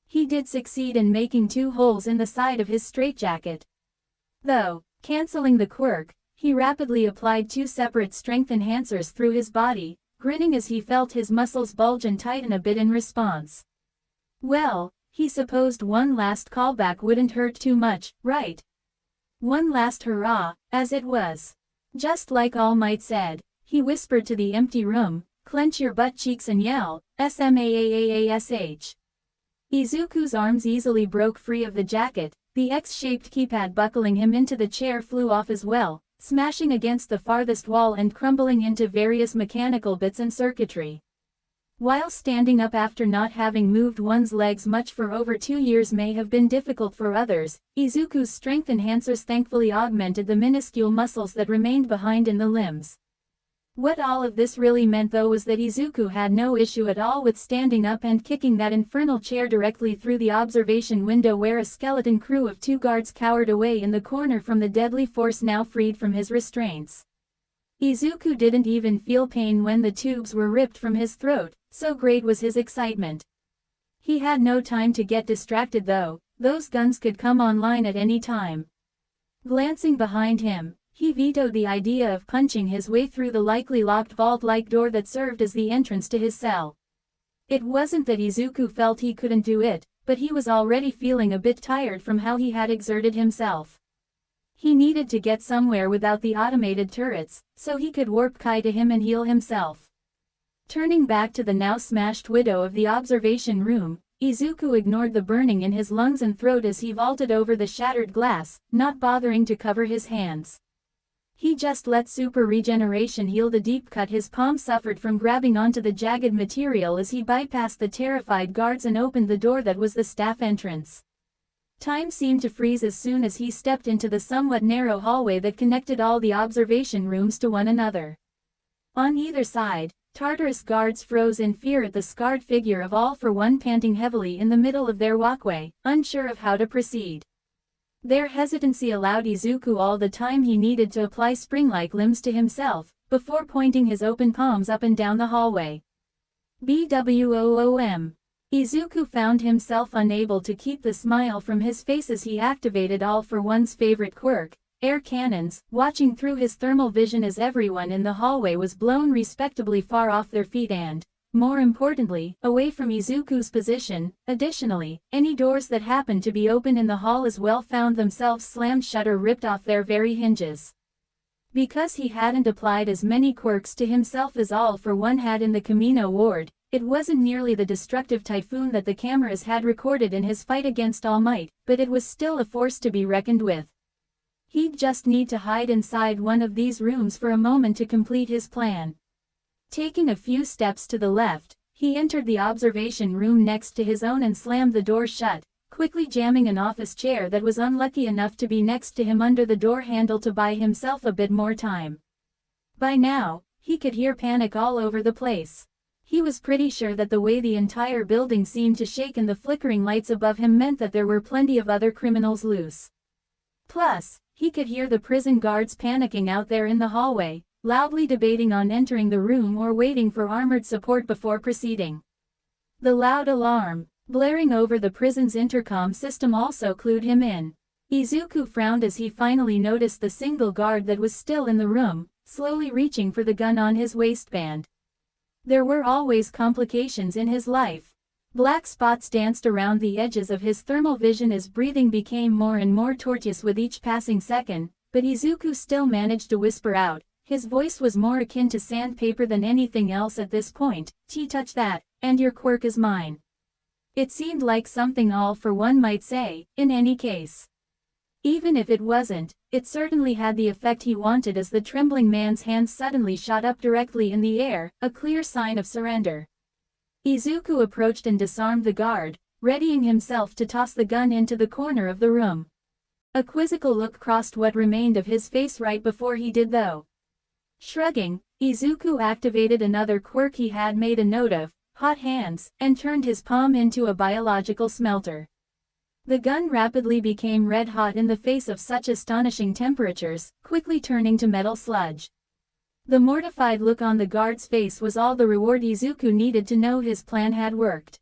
He did succeed in making 2 holes in the side of his straitjacket. Though, canceling the quirk, he rapidly applied 2 separate strength enhancers through his body, grinning as he felt his muscles bulge and tighten a bit in response. Well, he supposed one last callback wouldn't hurt too much, right? One last hurrah, as it was. Just like All Might said, he whispered to the empty room, clench your butt cheeks and yell, SMAAAASH. Izuku's arms easily broke free of the jacket, the X-shaped keypad buckling him into the chair flew off as well, smashing against the farthest wall and crumbling into various mechanical bits and circuitry. While standing up after not having moved one's legs much for over 2 years may have been difficult for others, Izuku's strength enhancers thankfully augmented the minuscule muscles that remained behind in the limbs. What all of this really meant though was that Izuku had no issue at all with standing up and kicking that infernal chair directly through the observation window where a skeleton crew of 2 guards cowered away in the corner from the deadly force now freed from his restraints. Izuku didn't even feel pain when the tubes were ripped from his throat, so great was his excitement. He had no time to get distracted though, those guns could come online at any time. Glancing behind him, he vetoed the idea of punching his way through the likely locked vault-like door that served as the entrance to his cell. It wasn't that Izuku felt he couldn't do it, but he was already feeling a bit tired from how he had exerted himself. He needed to get somewhere without the automated turrets, so he could warp Kai to him and heal himself. Turning back to the now smashed window of the observation room, Izuku ignored the burning in his lungs and throat as he vaulted over the shattered glass, not bothering to cover his hands. He just let super regeneration heal the deep cut his palm suffered from grabbing onto the jagged material as he bypassed the terrified guards and opened the door that was the staff entrance. Time seemed to freeze as soon as he stepped into the somewhat narrow hallway that connected all the observation rooms to one another. On either side, Tartarus guards froze in fear at the scarred figure of All for One panting heavily in the middle of their walkway, unsure of how to proceed. Their hesitancy allowed Izuku all the time he needed to apply spring-like limbs to himself, before pointing his open palms up and down the hallway. BWOOM. Izuku found himself unable to keep the smile from his face as he activated All for One's favorite quirk, air cannons, watching through his thermal vision as everyone in the hallway was blown respectably far off their feet and, more importantly, away from Izuku's position. Additionally, any doors that happened to be open in the hall as well found themselves slammed shut or ripped off their very hinges. Because he hadn't applied as many quirks to himself as All for One had in the Camino ward, it wasn't nearly the destructive typhoon that the cameras had recorded in his fight against All Might, but it was still a force to be reckoned with. He'd just need to hide inside one of these rooms for a moment to complete his plan. Taking a few steps to the left, he entered the observation room next to his own and slammed the door shut, quickly jamming an office chair that was unlucky enough to be next to him under the door handle to buy himself a bit more time. By now, he could hear panic all over the place. He was pretty sure that the way the entire building seemed to shake and the flickering lights above him meant that there were plenty of other criminals loose. Plus, he could hear the prison guards panicking out there in the hallway, loudly debating on entering the room or waiting for armored support before proceeding. The loud alarm, blaring over the prison's intercom system also clued him in. Izuku frowned as he finally noticed the single guard that was still in the room, slowly reaching for the gun on his waistband. There were always complications in his life. Black spots danced around the edges of his thermal vision as breathing became more and more tortuous with each passing second, but Izuku still managed to whisper out. His voice was more akin to sandpaper than anything else at this point. Touch that, and your quirk is mine. It seemed like something All for One might say, in any case. Even if it wasn't, it certainly had the effect he wanted as the trembling man's hands suddenly shot up directly in the air, a clear sign of surrender. Izuku approached and disarmed the guard, readying himself to toss the gun into the corner of the room. A quizzical look crossed what remained of his face right before he did though. Shrugging, Izuku activated another quirk he had made a note of, hot hands, and turned his palm into a biological smelter. The gun rapidly became red hot in the face of such astonishing temperatures, quickly turning to metal sludge. The mortified look on the guard's face was all the reward Izuku needed to know his plan had worked.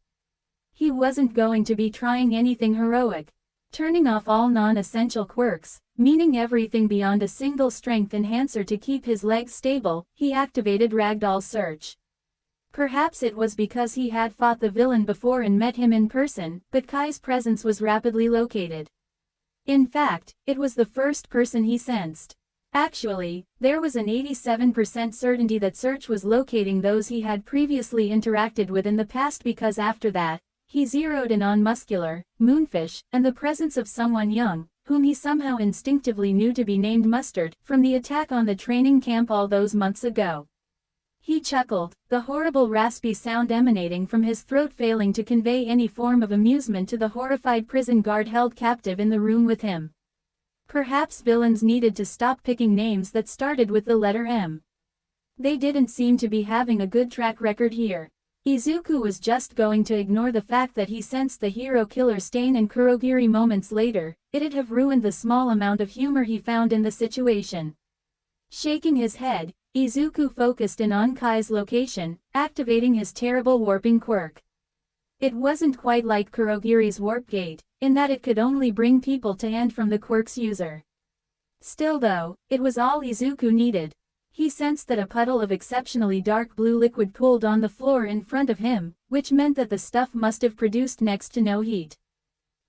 He wasn't going to be trying anything heroic. Turning off all non-essential quirks, meaning everything beyond a single strength enhancer to keep his legs stable, he activated Ragdoll Search. Perhaps it was because he had fought the villain before and met him in person, but Kai's presence was rapidly located. In fact, it was the first person he sensed. Actually, there was an 87% certainty that Search was locating those he had previously interacted with in the past because after that, he zeroed in on Muscular, Moonfish, and the presence of someone young, whom he somehow instinctively knew to be named Mustard, from the attack on the training camp all those months ago. He chuckled, the horrible raspy sound emanating from his throat failing to convey any form of amusement to the horrified prison guard held captive in the room with him. Perhaps villains needed to stop picking names that started with the letter M. They didn't seem to be having a good track record here. Izuku was just going to ignore the fact that he sensed the hero killer stain in Kurogiri moments later. It'd have ruined the small amount of humor he found in the situation. Shaking his head, Izuku focused in on Kai's location, activating his terrible warping quirk. It wasn't quite like Kurogiri's warp gate, in that it could only bring people to and from the quirk's user. Still though, it was all Izuku needed. He sensed that a puddle of exceptionally dark blue liquid cooled on the floor in front of him, which meant that the stuff must have produced next to no heat.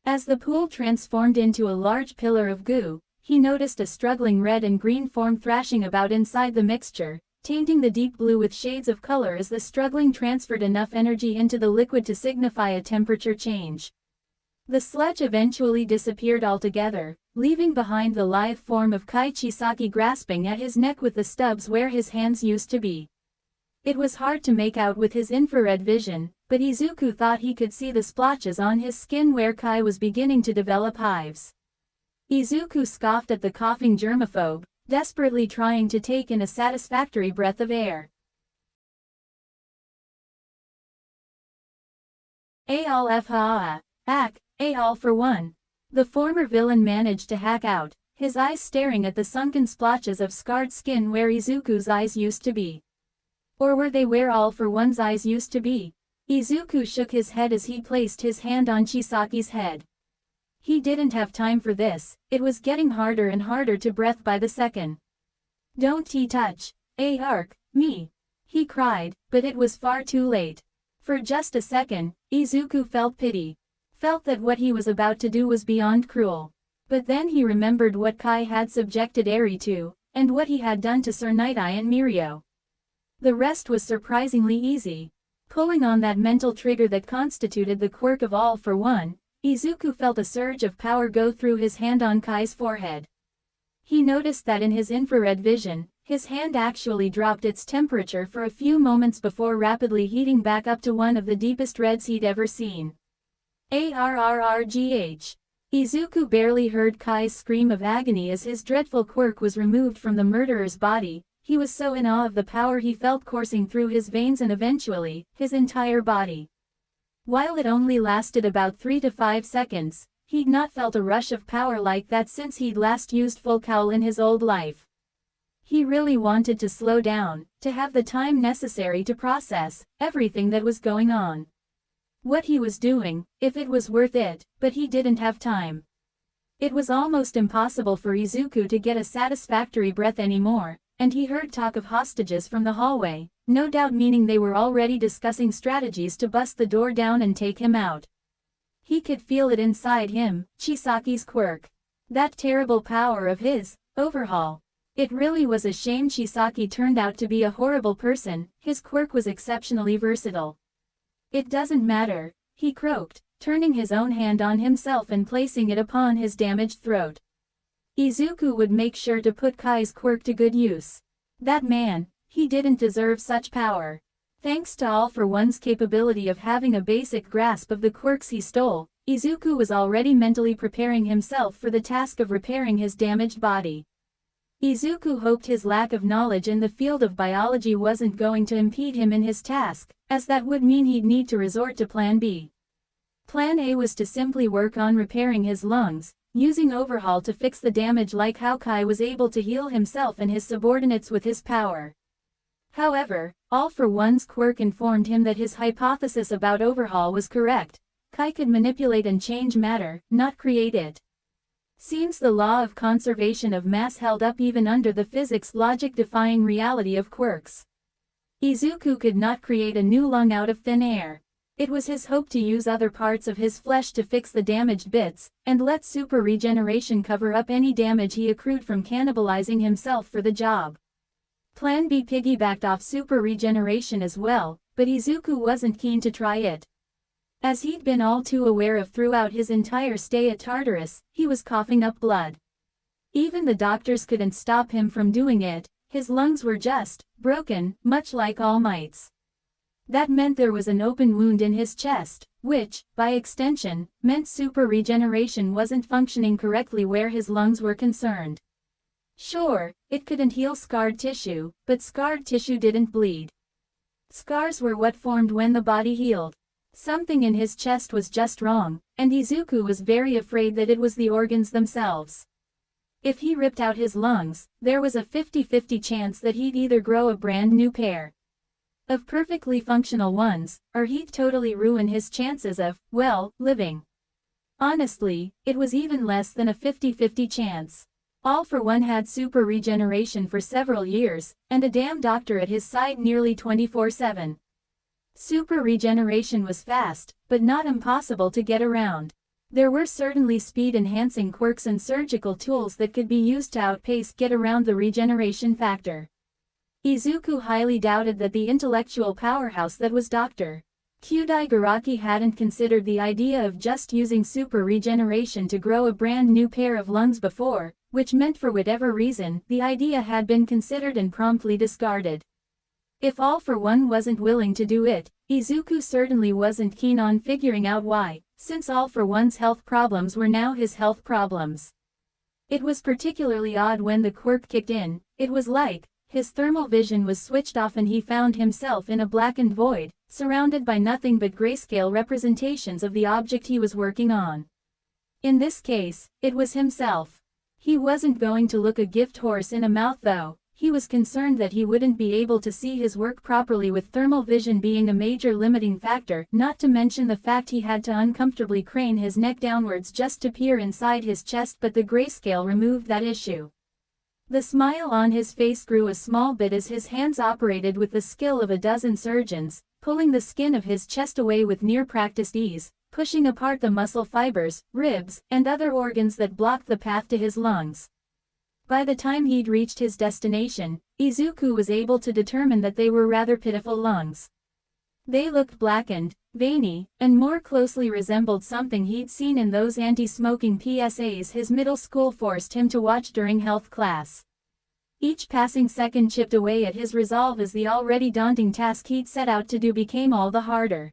As the pool transformed into a large pillar of goo, he noticed a struggling red and green form thrashing about inside the mixture, tainting the deep blue with shades of color as the struggling transferred enough energy into the liquid to signify a temperature change. The sludge eventually disappeared altogether, leaving behind the lithe form of Kai Chisaki grasping at his neck with the stubs where his hands used to be. It was hard to make out with his infrared vision, but Izuku thought he could see the splotches on his skin where Kai was beginning to develop hives. Izuku scoffed at the coughing germaphobe, desperately trying to take in a satisfactory breath of air. All for one. The former villain managed to hack out, his eyes staring at the sunken splotches of scarred skin where Izuku's eyes used to be. Or were they where All for One's eyes used to be? Izuku shook his head as he placed his hand on Chisaki's head. He didn't have time for this, it was getting harder and harder to breathe by the second. "Don't touch, me," he cried, but it was far too late. For just a second, Izuku felt pity. Felt that what he was about to do was beyond cruel. But then he remembered what Kai had subjected Eri to, and what he had done to Sir Night-Eye and Mirio. The rest was surprisingly easy. Pulling on that mental trigger that constituted the quirk of All for One, Izuku felt a surge of power go through his hand on Kai's forehead. He noticed that in his infrared vision, his hand actually dropped its temperature for a few moments before rapidly heating back up to one of the deepest reds he'd ever seen. Arrrgh. Izuku barely heard Kai's scream of agony as his dreadful quirk was removed from the murderer's body. He was so in awe of the power he felt coursing through his veins and eventually, his entire body. While it only lasted about 3 to 5 seconds, he'd not felt a rush of power like that since he'd last used full cowl in his old life. He really wanted to slow down, to have the time necessary to process everything that was going on. What he was doing, if it was worth it, but he didn't have time. It was almost impossible for Izuku to get a satisfactory breath anymore, and he heard talk of hostages from the hallway, no doubt meaning they were already discussing strategies to bust the door down and take him out. He could feel it inside him, Chisaki's quirk. That terrible power of his, overhaul. It really was a shame Chisaki turned out to be a horrible person, his quirk was exceptionally versatile. "It doesn't matter," he croaked, turning his own hand on himself and placing it upon his damaged throat. Izuku would make sure to put Kai's quirk to good use. That man, he didn't deserve such power. Thanks to All for One's capability of having a basic grasp of the quirks he stole, Izuku was already mentally preparing himself for the task of repairing his damaged body. Izuku hoped his lack of knowledge in the field of biology wasn't going to impede him in his task, as that would mean he'd need to resort to Plan B. Plan A was to simply work on repairing his lungs, using overhaul to fix the damage like how Kai was able to heal himself and his subordinates with his power. However, All for One's quirk informed him that his hypothesis about overhaul was correct. Kai could manipulate and change matter, not create it. Seems the law of conservation of mass held up even under the physics logic-defying reality of quirks. Izuku could not create a new lung out of thin air. It was his hope to use other parts of his flesh to fix the damaged bits, and let super regeneration cover up any damage he accrued from cannibalizing himself for the job. Plan B piggybacked off super regeneration as well, but Izuku wasn't keen to try it. As he'd been all too aware of throughout his entire stay at Tartarus, he was coughing up blood. Even the doctors couldn't stop him from doing it, his lungs were just broken, much like All Might's. That meant there was an open wound in his chest, which, by extension, meant super regeneration wasn't functioning correctly where his lungs were concerned. Sure, it couldn't heal scarred tissue, but scarred tissue didn't bleed. Scars were what formed when the body healed. Something in his chest was just wrong, and Izuku was very afraid that it was the organs themselves. If he ripped out his lungs, there was a 50-50 chance that he'd either grow a brand new pair of perfectly functional ones, or he'd totally ruin his chances of, well, living. Honestly, it was even less than a 50-50 chance. All for One had super regeneration for several years, and a damn doctor at his side nearly 24/7. Super regeneration was fast, but not impossible to get around. There were certainly speed-enhancing quirks and surgical tools that could be used to outpace get around the regeneration factor. Izuku highly doubted that the intellectual powerhouse that was Dr. Kudaiguraki hadn't considered the idea of just using super regeneration to grow a brand new pair of lungs before, which meant for whatever reason, the idea had been considered and promptly discarded. If All For One wasn't willing to do it, Izuku certainly wasn't keen on figuring out why, since All For One's health problems were now his health problems. It was particularly odd when the quirk kicked in. It was like his thermal vision was switched off and he found himself in a blackened void, surrounded by nothing but grayscale representations of the object he was working on. In this case, it was himself. He wasn't going to look a gift horse in a mouth though. He was concerned that he wouldn't be able to see his work properly with thermal vision being a major limiting factor, not to mention the fact he had to uncomfortably crane his neck downwards just to peer inside his chest, but the grayscale removed that issue. The smile on his face grew a small bit as his hands operated with the skill of a dozen surgeons, pulling the skin of his chest away with near-practiced ease, pushing apart the muscle fibers, ribs, and other organs that blocked the path to his lungs. By the time he'd reached his destination, Izuku was able to determine that they were rather pitiful lungs. They looked blackened, veiny, and more closely resembled something he'd seen in those anti-smoking PSAs his middle school forced him to watch during health class. Each passing second chipped away at his resolve as the already daunting task he'd set out to do became all the harder.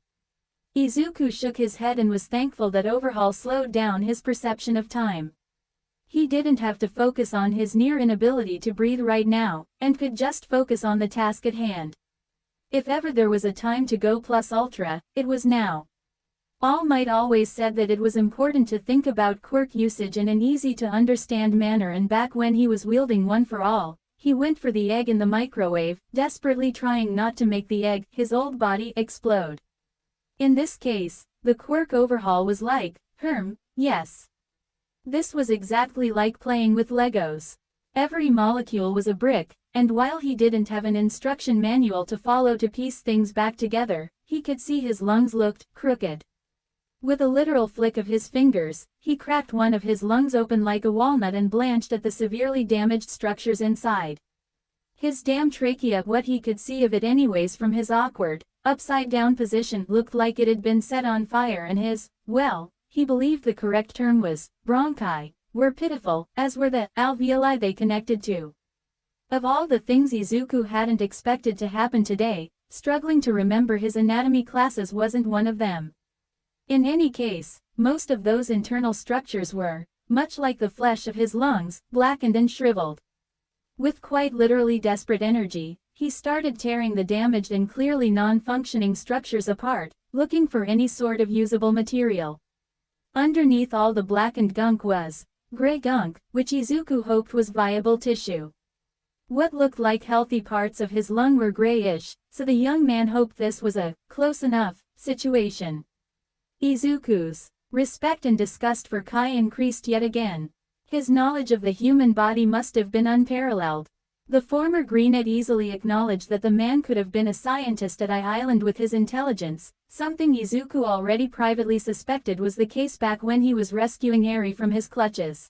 Izuku shook his head and was thankful that overhaul slowed down his perception of time. He didn't have to focus on his near inability to breathe right now, and could just focus on the task at hand. If ever there was a time to go plus ultra, it was now. All Might always said that it was important to think about quirk usage in an easy-to-understand manner, and back when he was wielding One For All, he went for the egg in the microwave, desperately trying not to make the egg, his old body, explode. In this case, the quirk overhaul was like, yes. This was exactly like playing with Legos. Every molecule was a brick, and while he didn't have an instruction manual to follow to piece things back together, he could see his lungs looked crooked. With a literal flick of his fingers, he cracked one of his lungs open like a walnut and blanched at the severely damaged structures inside. His damn trachea, what he could see of it anyways from his awkward, upside-down position, looked like it had been set on fire, and his, well, he believed the correct term was, bronchi, were pitiful, as were the alveoli they connected to. Of all the things Izuku hadn't expected to happen today, struggling to remember his anatomy classes wasn't one of them. In any case, most of those internal structures were, much like the flesh of his lungs, blackened and shriveled. With quite literally desperate energy, he started tearing the damaged and clearly non-functioning structures apart, looking for any sort of usable material. Underneath all the blackened gunk was gray gunk, which Izuku hoped was viable tissue. What looked like healthy parts of his lung were grayish, so the young man hoped this was a close enough situation. Izuku's respect and disgust for Kai increased yet again. His knowledge of the human body must have been unparalleled. The former Greenet easily acknowledged that the man could have been a scientist at Island with his intelligence, something Izuku already privately suspected was the case back when he was rescuing Eri from his clutches.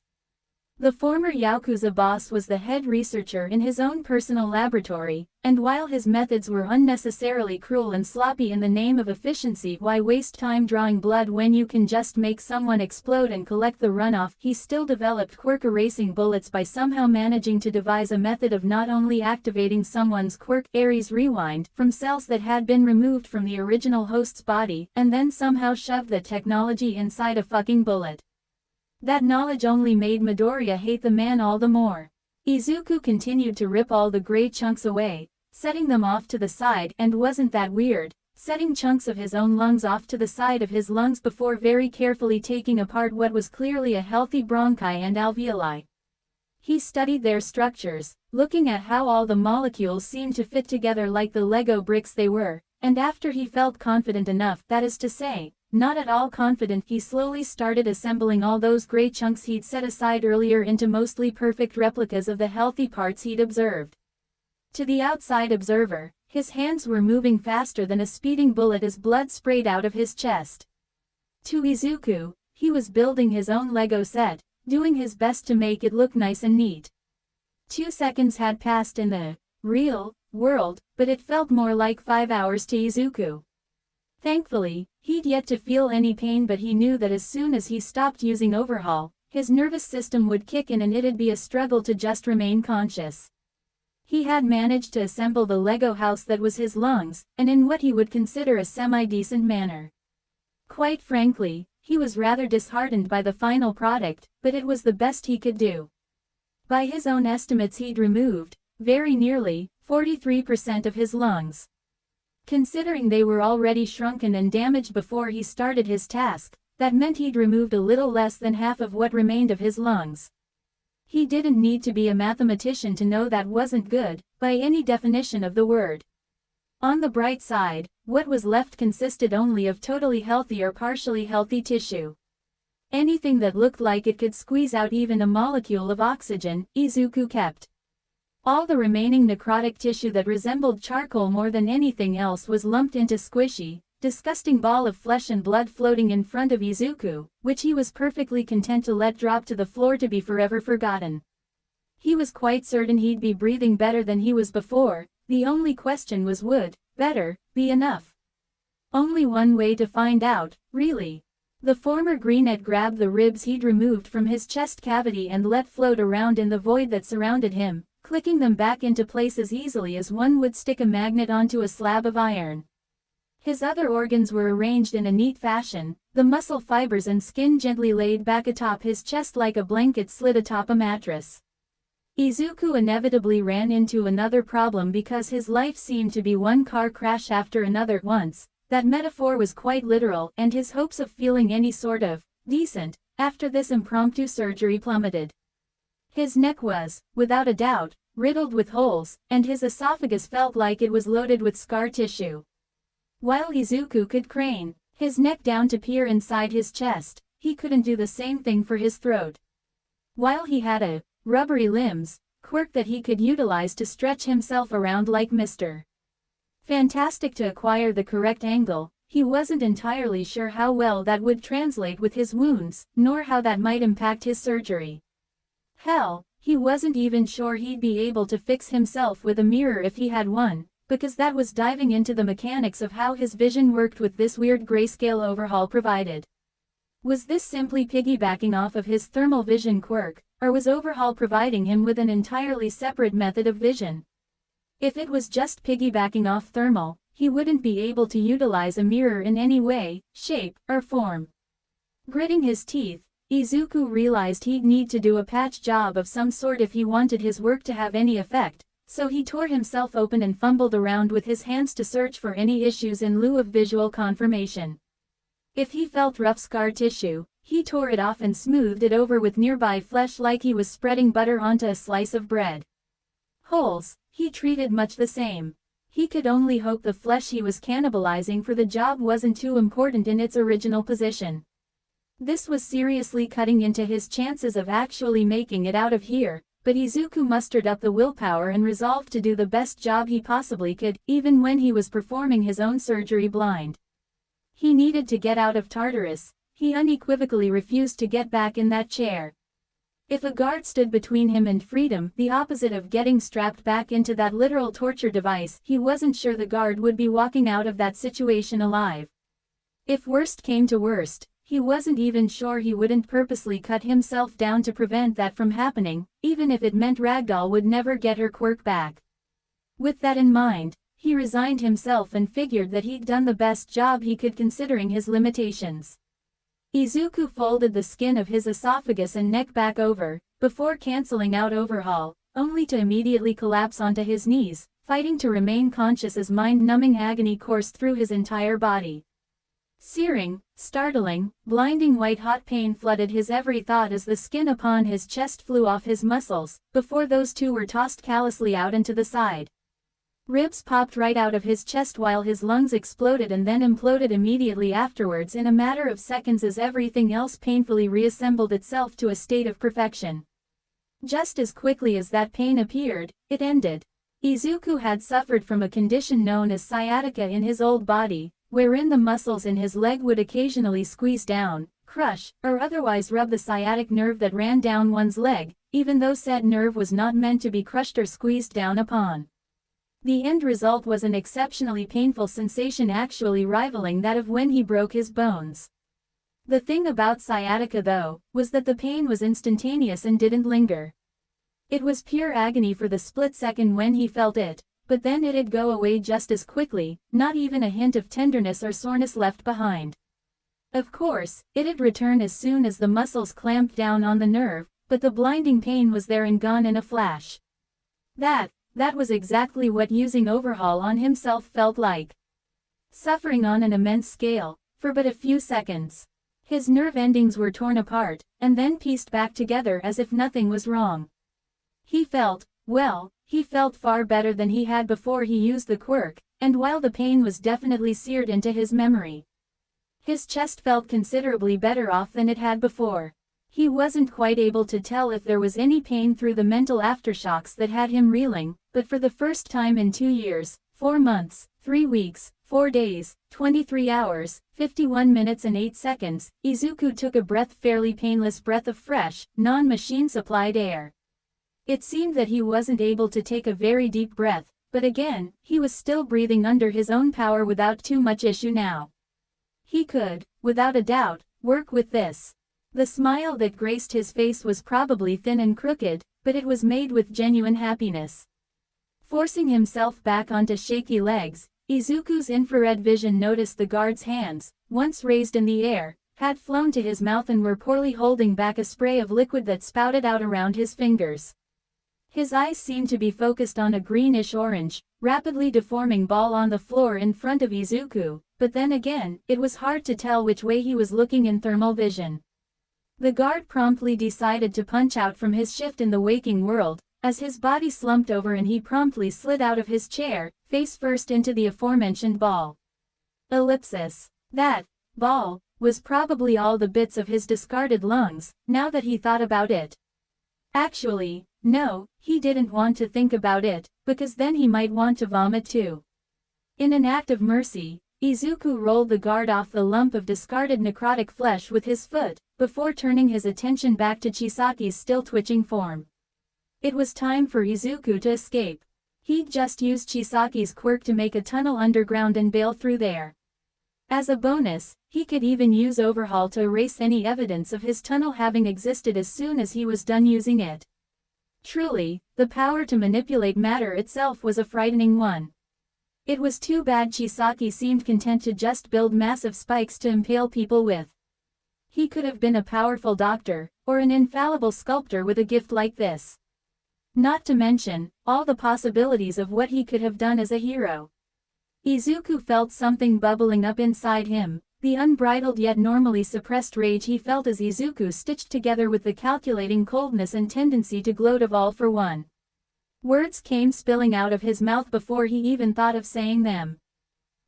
The former Yakuza boss was the head researcher in his own personal laboratory, and while his methods were unnecessarily cruel and sloppy in the name of efficiency, why waste time drawing blood when you can just make someone explode and collect the runoff, he still developed quirk erasing bullets by somehow managing to devise a method of not only activating someone's quirk, Ares Rewind, from cells that had been removed from the original host's body, and then somehow shove the technology inside a fucking bullet. That knowledge only made Midoriya hate the man all the more. Izuku continued to rip all the gray chunks away, setting them off to the side, and wasn't that weird, setting chunks of his own lungs off to the side of his lungs before very carefully taking apart what was clearly a healthy bronchi and alveoli. He studied their structures, looking at how all the molecules seemed to fit together like the Lego bricks they were, and after he felt confident enough, that is to say, not at all confident, he slowly started assembling all those gray chunks he'd set aside earlier into mostly perfect replicas of the healthy parts he'd observed. To the outside observer, his hands were moving faster than a speeding bullet as blood sprayed out of his chest. To Izuku, he was building his own Lego set, doing his best to make it look nice and neat. 2 seconds had passed in the real world, but it felt more like 5 hours to Izuku. Thankfully, he'd yet to feel any pain, but he knew that as soon as he stopped using overhaul, his nervous system would kick in and it'd be a struggle to just remain conscious. He had managed to assemble the Lego house that was his lungs, and in what he would consider a semi-decent manner. Quite frankly, he was rather disheartened by the final product, but it was the best he could do. By his own estimates he'd removed, very nearly, 43% of his lungs. Considering they were already shrunken and damaged before he started his task, that meant he'd removed a little less than half of what remained of his lungs. He didn't need to be a mathematician to know that wasn't good, by any definition of the word. On the bright side, what was left consisted only of totally healthy or partially healthy tissue. Anything that looked like it could squeeze out even a molecule of oxygen, Izuku kept. All the remaining necrotic tissue that resembled charcoal more than anything else was lumped into squishy, disgusting ball of flesh and blood floating in front of Izuku, which he was perfectly content to let drop to the floor to be forever forgotten. He was quite certain he'd be breathing better than he was before, the only question was would better be enough? Only one way to find out, really. The former greenette grabbed the ribs he'd removed from his chest cavity and let float around in the void that surrounded him, clicking them back into place as easily as one would stick a magnet onto a slab of iron. His other organs were arranged in a neat fashion, the muscle fibers and skin gently laid back atop his chest like a blanket slid atop a mattress. Izuku inevitably ran into another problem because his life seemed to be one car crash after another at once. That metaphor was quite literal, and his hopes of feeling any sort of decent after this impromptu surgery plummeted. His neck was, without a doubt, riddled with holes, and his esophagus felt like it was loaded with scar tissue. While Izuku could crane his neck down to peer inside his chest, he couldn't do the same thing for his throat. While he had a rubbery limbs quirk that he could utilize to stretch himself around like Mr. Fantastic to acquire the correct angle, he wasn't entirely sure how well that would translate with his wounds, nor how that might impact his surgery. Hell, he wasn't even sure he'd be able to fix himself with a mirror if he had one, because that was diving into the mechanics of how his vision worked with this weird grayscale overhaul provided. Was this simply piggybacking off of his thermal vision quirk, or was overhaul providing him with an entirely separate method of vision? If it was just piggybacking off thermal, he wouldn't be able to utilize a mirror in any way, shape, or form. Gritting his teeth, Izuku realized he'd need to do a patch job of some sort if he wanted his work to have any effect, so he tore himself open and fumbled around with his hands to search for any issues in lieu of visual confirmation. If he felt rough scar tissue, he tore it off and smoothed it over with nearby flesh like he was spreading butter onto a slice of bread. Holes, he treated much the same. He could only hope the flesh he was cannibalizing for the job wasn't too important in its original position. This was seriously cutting into his chances of actually making it out of here, but Izuku mustered up the willpower and resolved to do the best job he possibly could, even when he was performing his own surgery blind. He needed to get out of Tartarus. He unequivocally refused to get back in that chair. If a guard stood between him and freedom, the opposite of getting strapped back into that literal torture device, he wasn't sure the guard would be walking out of that situation alive. If worst came to worst, he wasn't even sure he wouldn't purposely cut himself down to prevent that from happening, even if it meant Ragdoll would never get her quirk back. With that in mind, he resigned himself and figured that he'd done the best job he could considering his limitations. Izuku folded the skin of his esophagus and neck back over, before canceling out overhaul, only to immediately collapse onto his knees, fighting to remain conscious as mind-numbing agony coursed through his entire body. Searing, startling, blinding white-hot pain flooded his every thought as the skin upon his chest flew off his muscles, before those two were tossed callously out and to the side. Ribs popped right out of his chest while his lungs exploded and then imploded immediately afterwards in a matter of seconds as everything else painfully reassembled itself to a state of perfection. Just as quickly as that pain appeared, it ended. Izuku had suffered from a condition known as sciatica in his old body, wherein the muscles in his leg would occasionally squeeze down, crush, or otherwise rub the sciatic nerve that ran down one's leg, even though said nerve was not meant to be crushed or squeezed down upon. The end result was an exceptionally painful sensation actually rivaling that of when he broke his bones. The thing about sciatica though, was that the pain was instantaneous and didn't linger. It was pure agony for the split second when he felt it, but then it'd go away just as quickly, not even a hint of tenderness or soreness left behind. Of course, it'd return as soon as the muscles clamped down on the nerve, but the blinding pain was there and gone in a flash. That was exactly what using overhaul on himself felt like. Suffering on an immense scale, for but a few seconds. His nerve endings were torn apart, and then pieced back together as if nothing was wrong. He felt far better than he had before he used the quirk, and while the pain was definitely seared into his memory, his chest felt considerably better off than it had before. He wasn't quite able to tell if there was any pain through the mental aftershocks that had him reeling, but for the first time in 2 years, 4 months, 3 weeks, 4 days, 23 hours, 51 minutes and 8 seconds, Izuku took a fairly painless breath of fresh, non-machine supplied air. It seemed that he wasn't able to take a very deep breath, but again, he was still breathing under his own power without too much issue now. He could, without a doubt, work with this. The smile that graced his face was probably thin and crooked, but it was made with genuine happiness. Forcing himself back onto shaky legs, Izuku's infrared vision noticed the guard's hands, once raised in the air, had flown to his mouth and were poorly holding back a spray of liquid that spouted out around his fingers. His eyes seemed to be focused on a greenish-orange, rapidly deforming ball on the floor in front of Izuku, but then again, it was hard to tell which way he was looking in thermal vision. The guard promptly decided to punch out from his shift in the waking world, as his body slumped over and he promptly slid out of his chair, face first into the aforementioned ball. Ellipsis. That ball was probably all the bits of his discarded lungs, now that he thought about it. Actually, no, he didn't want to think about it, because then he might want to vomit too. In an act of mercy, Izuku rolled the guard off the lump of discarded necrotic flesh with his foot, before turning his attention back to Chisaki's still twitching form. It was time for Izuku to escape. He'd just used Chisaki's quirk to make a tunnel underground and bail through there. As a bonus, he could even use overhaul to erase any evidence of his tunnel having existed as soon as he was done using it. Truly, the power to manipulate matter itself was a frightening one. It was too bad Chisaki seemed content to just build massive spikes to impale people with. He could have been a powerful doctor, or an infallible sculptor with a gift like this. Not to mention, all the possibilities of what he could have done as a hero. Izuku felt something bubbling up inside him, the unbridled yet normally suppressed rage he felt as Izuku stitched together with the calculating coldness and tendency to gloat of all for one. Words came spilling out of his mouth before he even thought of saying them.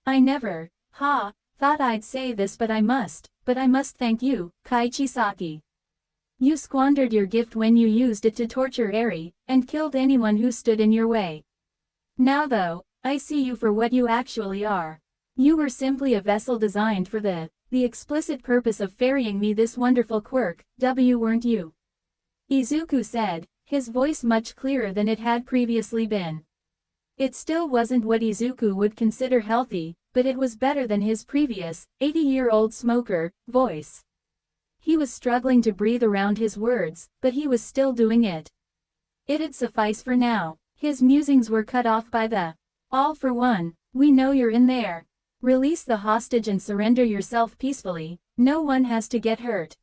I never, thought I'd say this but I must thank you, Kai Chisaki. You squandered your gift when you used it to torture Eri, and killed anyone who stood in your way. Now though, I see you for what you actually are. You were simply a vessel designed for the explicit purpose of ferrying me this wonderful quirk, weren't you? Izuku said, his voice much clearer than it had previously been. It still wasn't what Izuku would consider healthy, but it was better than his previous, 80-year-old smoker, voice. He was struggling to breathe around his words, but he was still doing it. It'd suffice for now. His musings were cut off by the, all for one, we know you're in there. Release the hostage and surrender yourself peacefully, no one has to get hurt.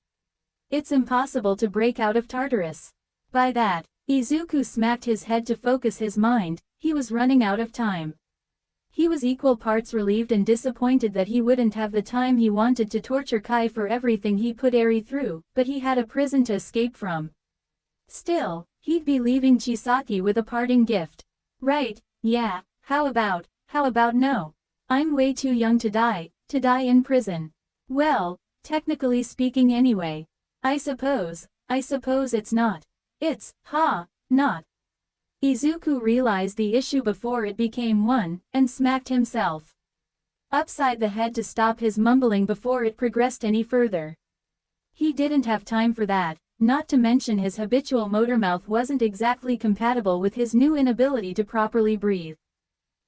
It's impossible to break out of Tartarus. By that, Izuku smacked his head to focus his mind, he was running out of time. He was equal parts relieved and disappointed that he wouldn't have the time he wanted to torture Kai for everything he put Eri through, but he had a prison to escape from. Still, he'd be leaving Chisaki with a parting gift. Right, yeah, how about no? I'm way too young to die in prison. Well, technically speaking anyway. I suppose it's not. It's, not. Izuku realized the issue before it became one, and smacked himself upside the head to stop his mumbling before it progressed any further. He didn't have time for that, not to mention his habitual motor mouth wasn't exactly compatible with his new inability to properly breathe.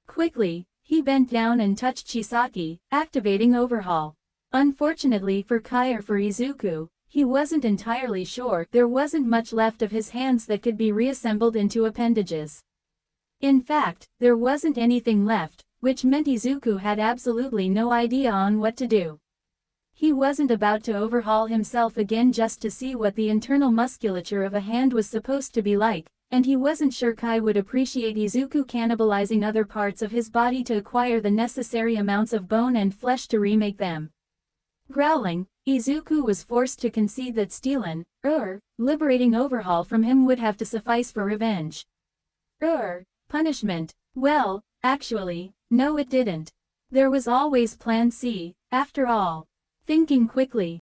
Quickly, he bent down and touched Chisaki, activating overhaul. Unfortunately for Kai or for Izuku, He wasn't entirely sure. There wasn't much left of his hands that could be reassembled into appendages. In fact, there wasn't anything left, which meant Izuku had absolutely no idea on what to do. He wasn't about to overhaul himself again just to see what the internal musculature of a hand was supposed to be like, and he wasn't sure Kai would appreciate Izuku cannibalizing other parts of his body to acquire the necessary amounts of bone and flesh to remake them. Growling, Izuku was forced to concede that stealing, liberating overhaul from him would have to suffice for revenge. Punishment. Well, actually, no it didn't. There was always Plan C, after all. Thinking quickly,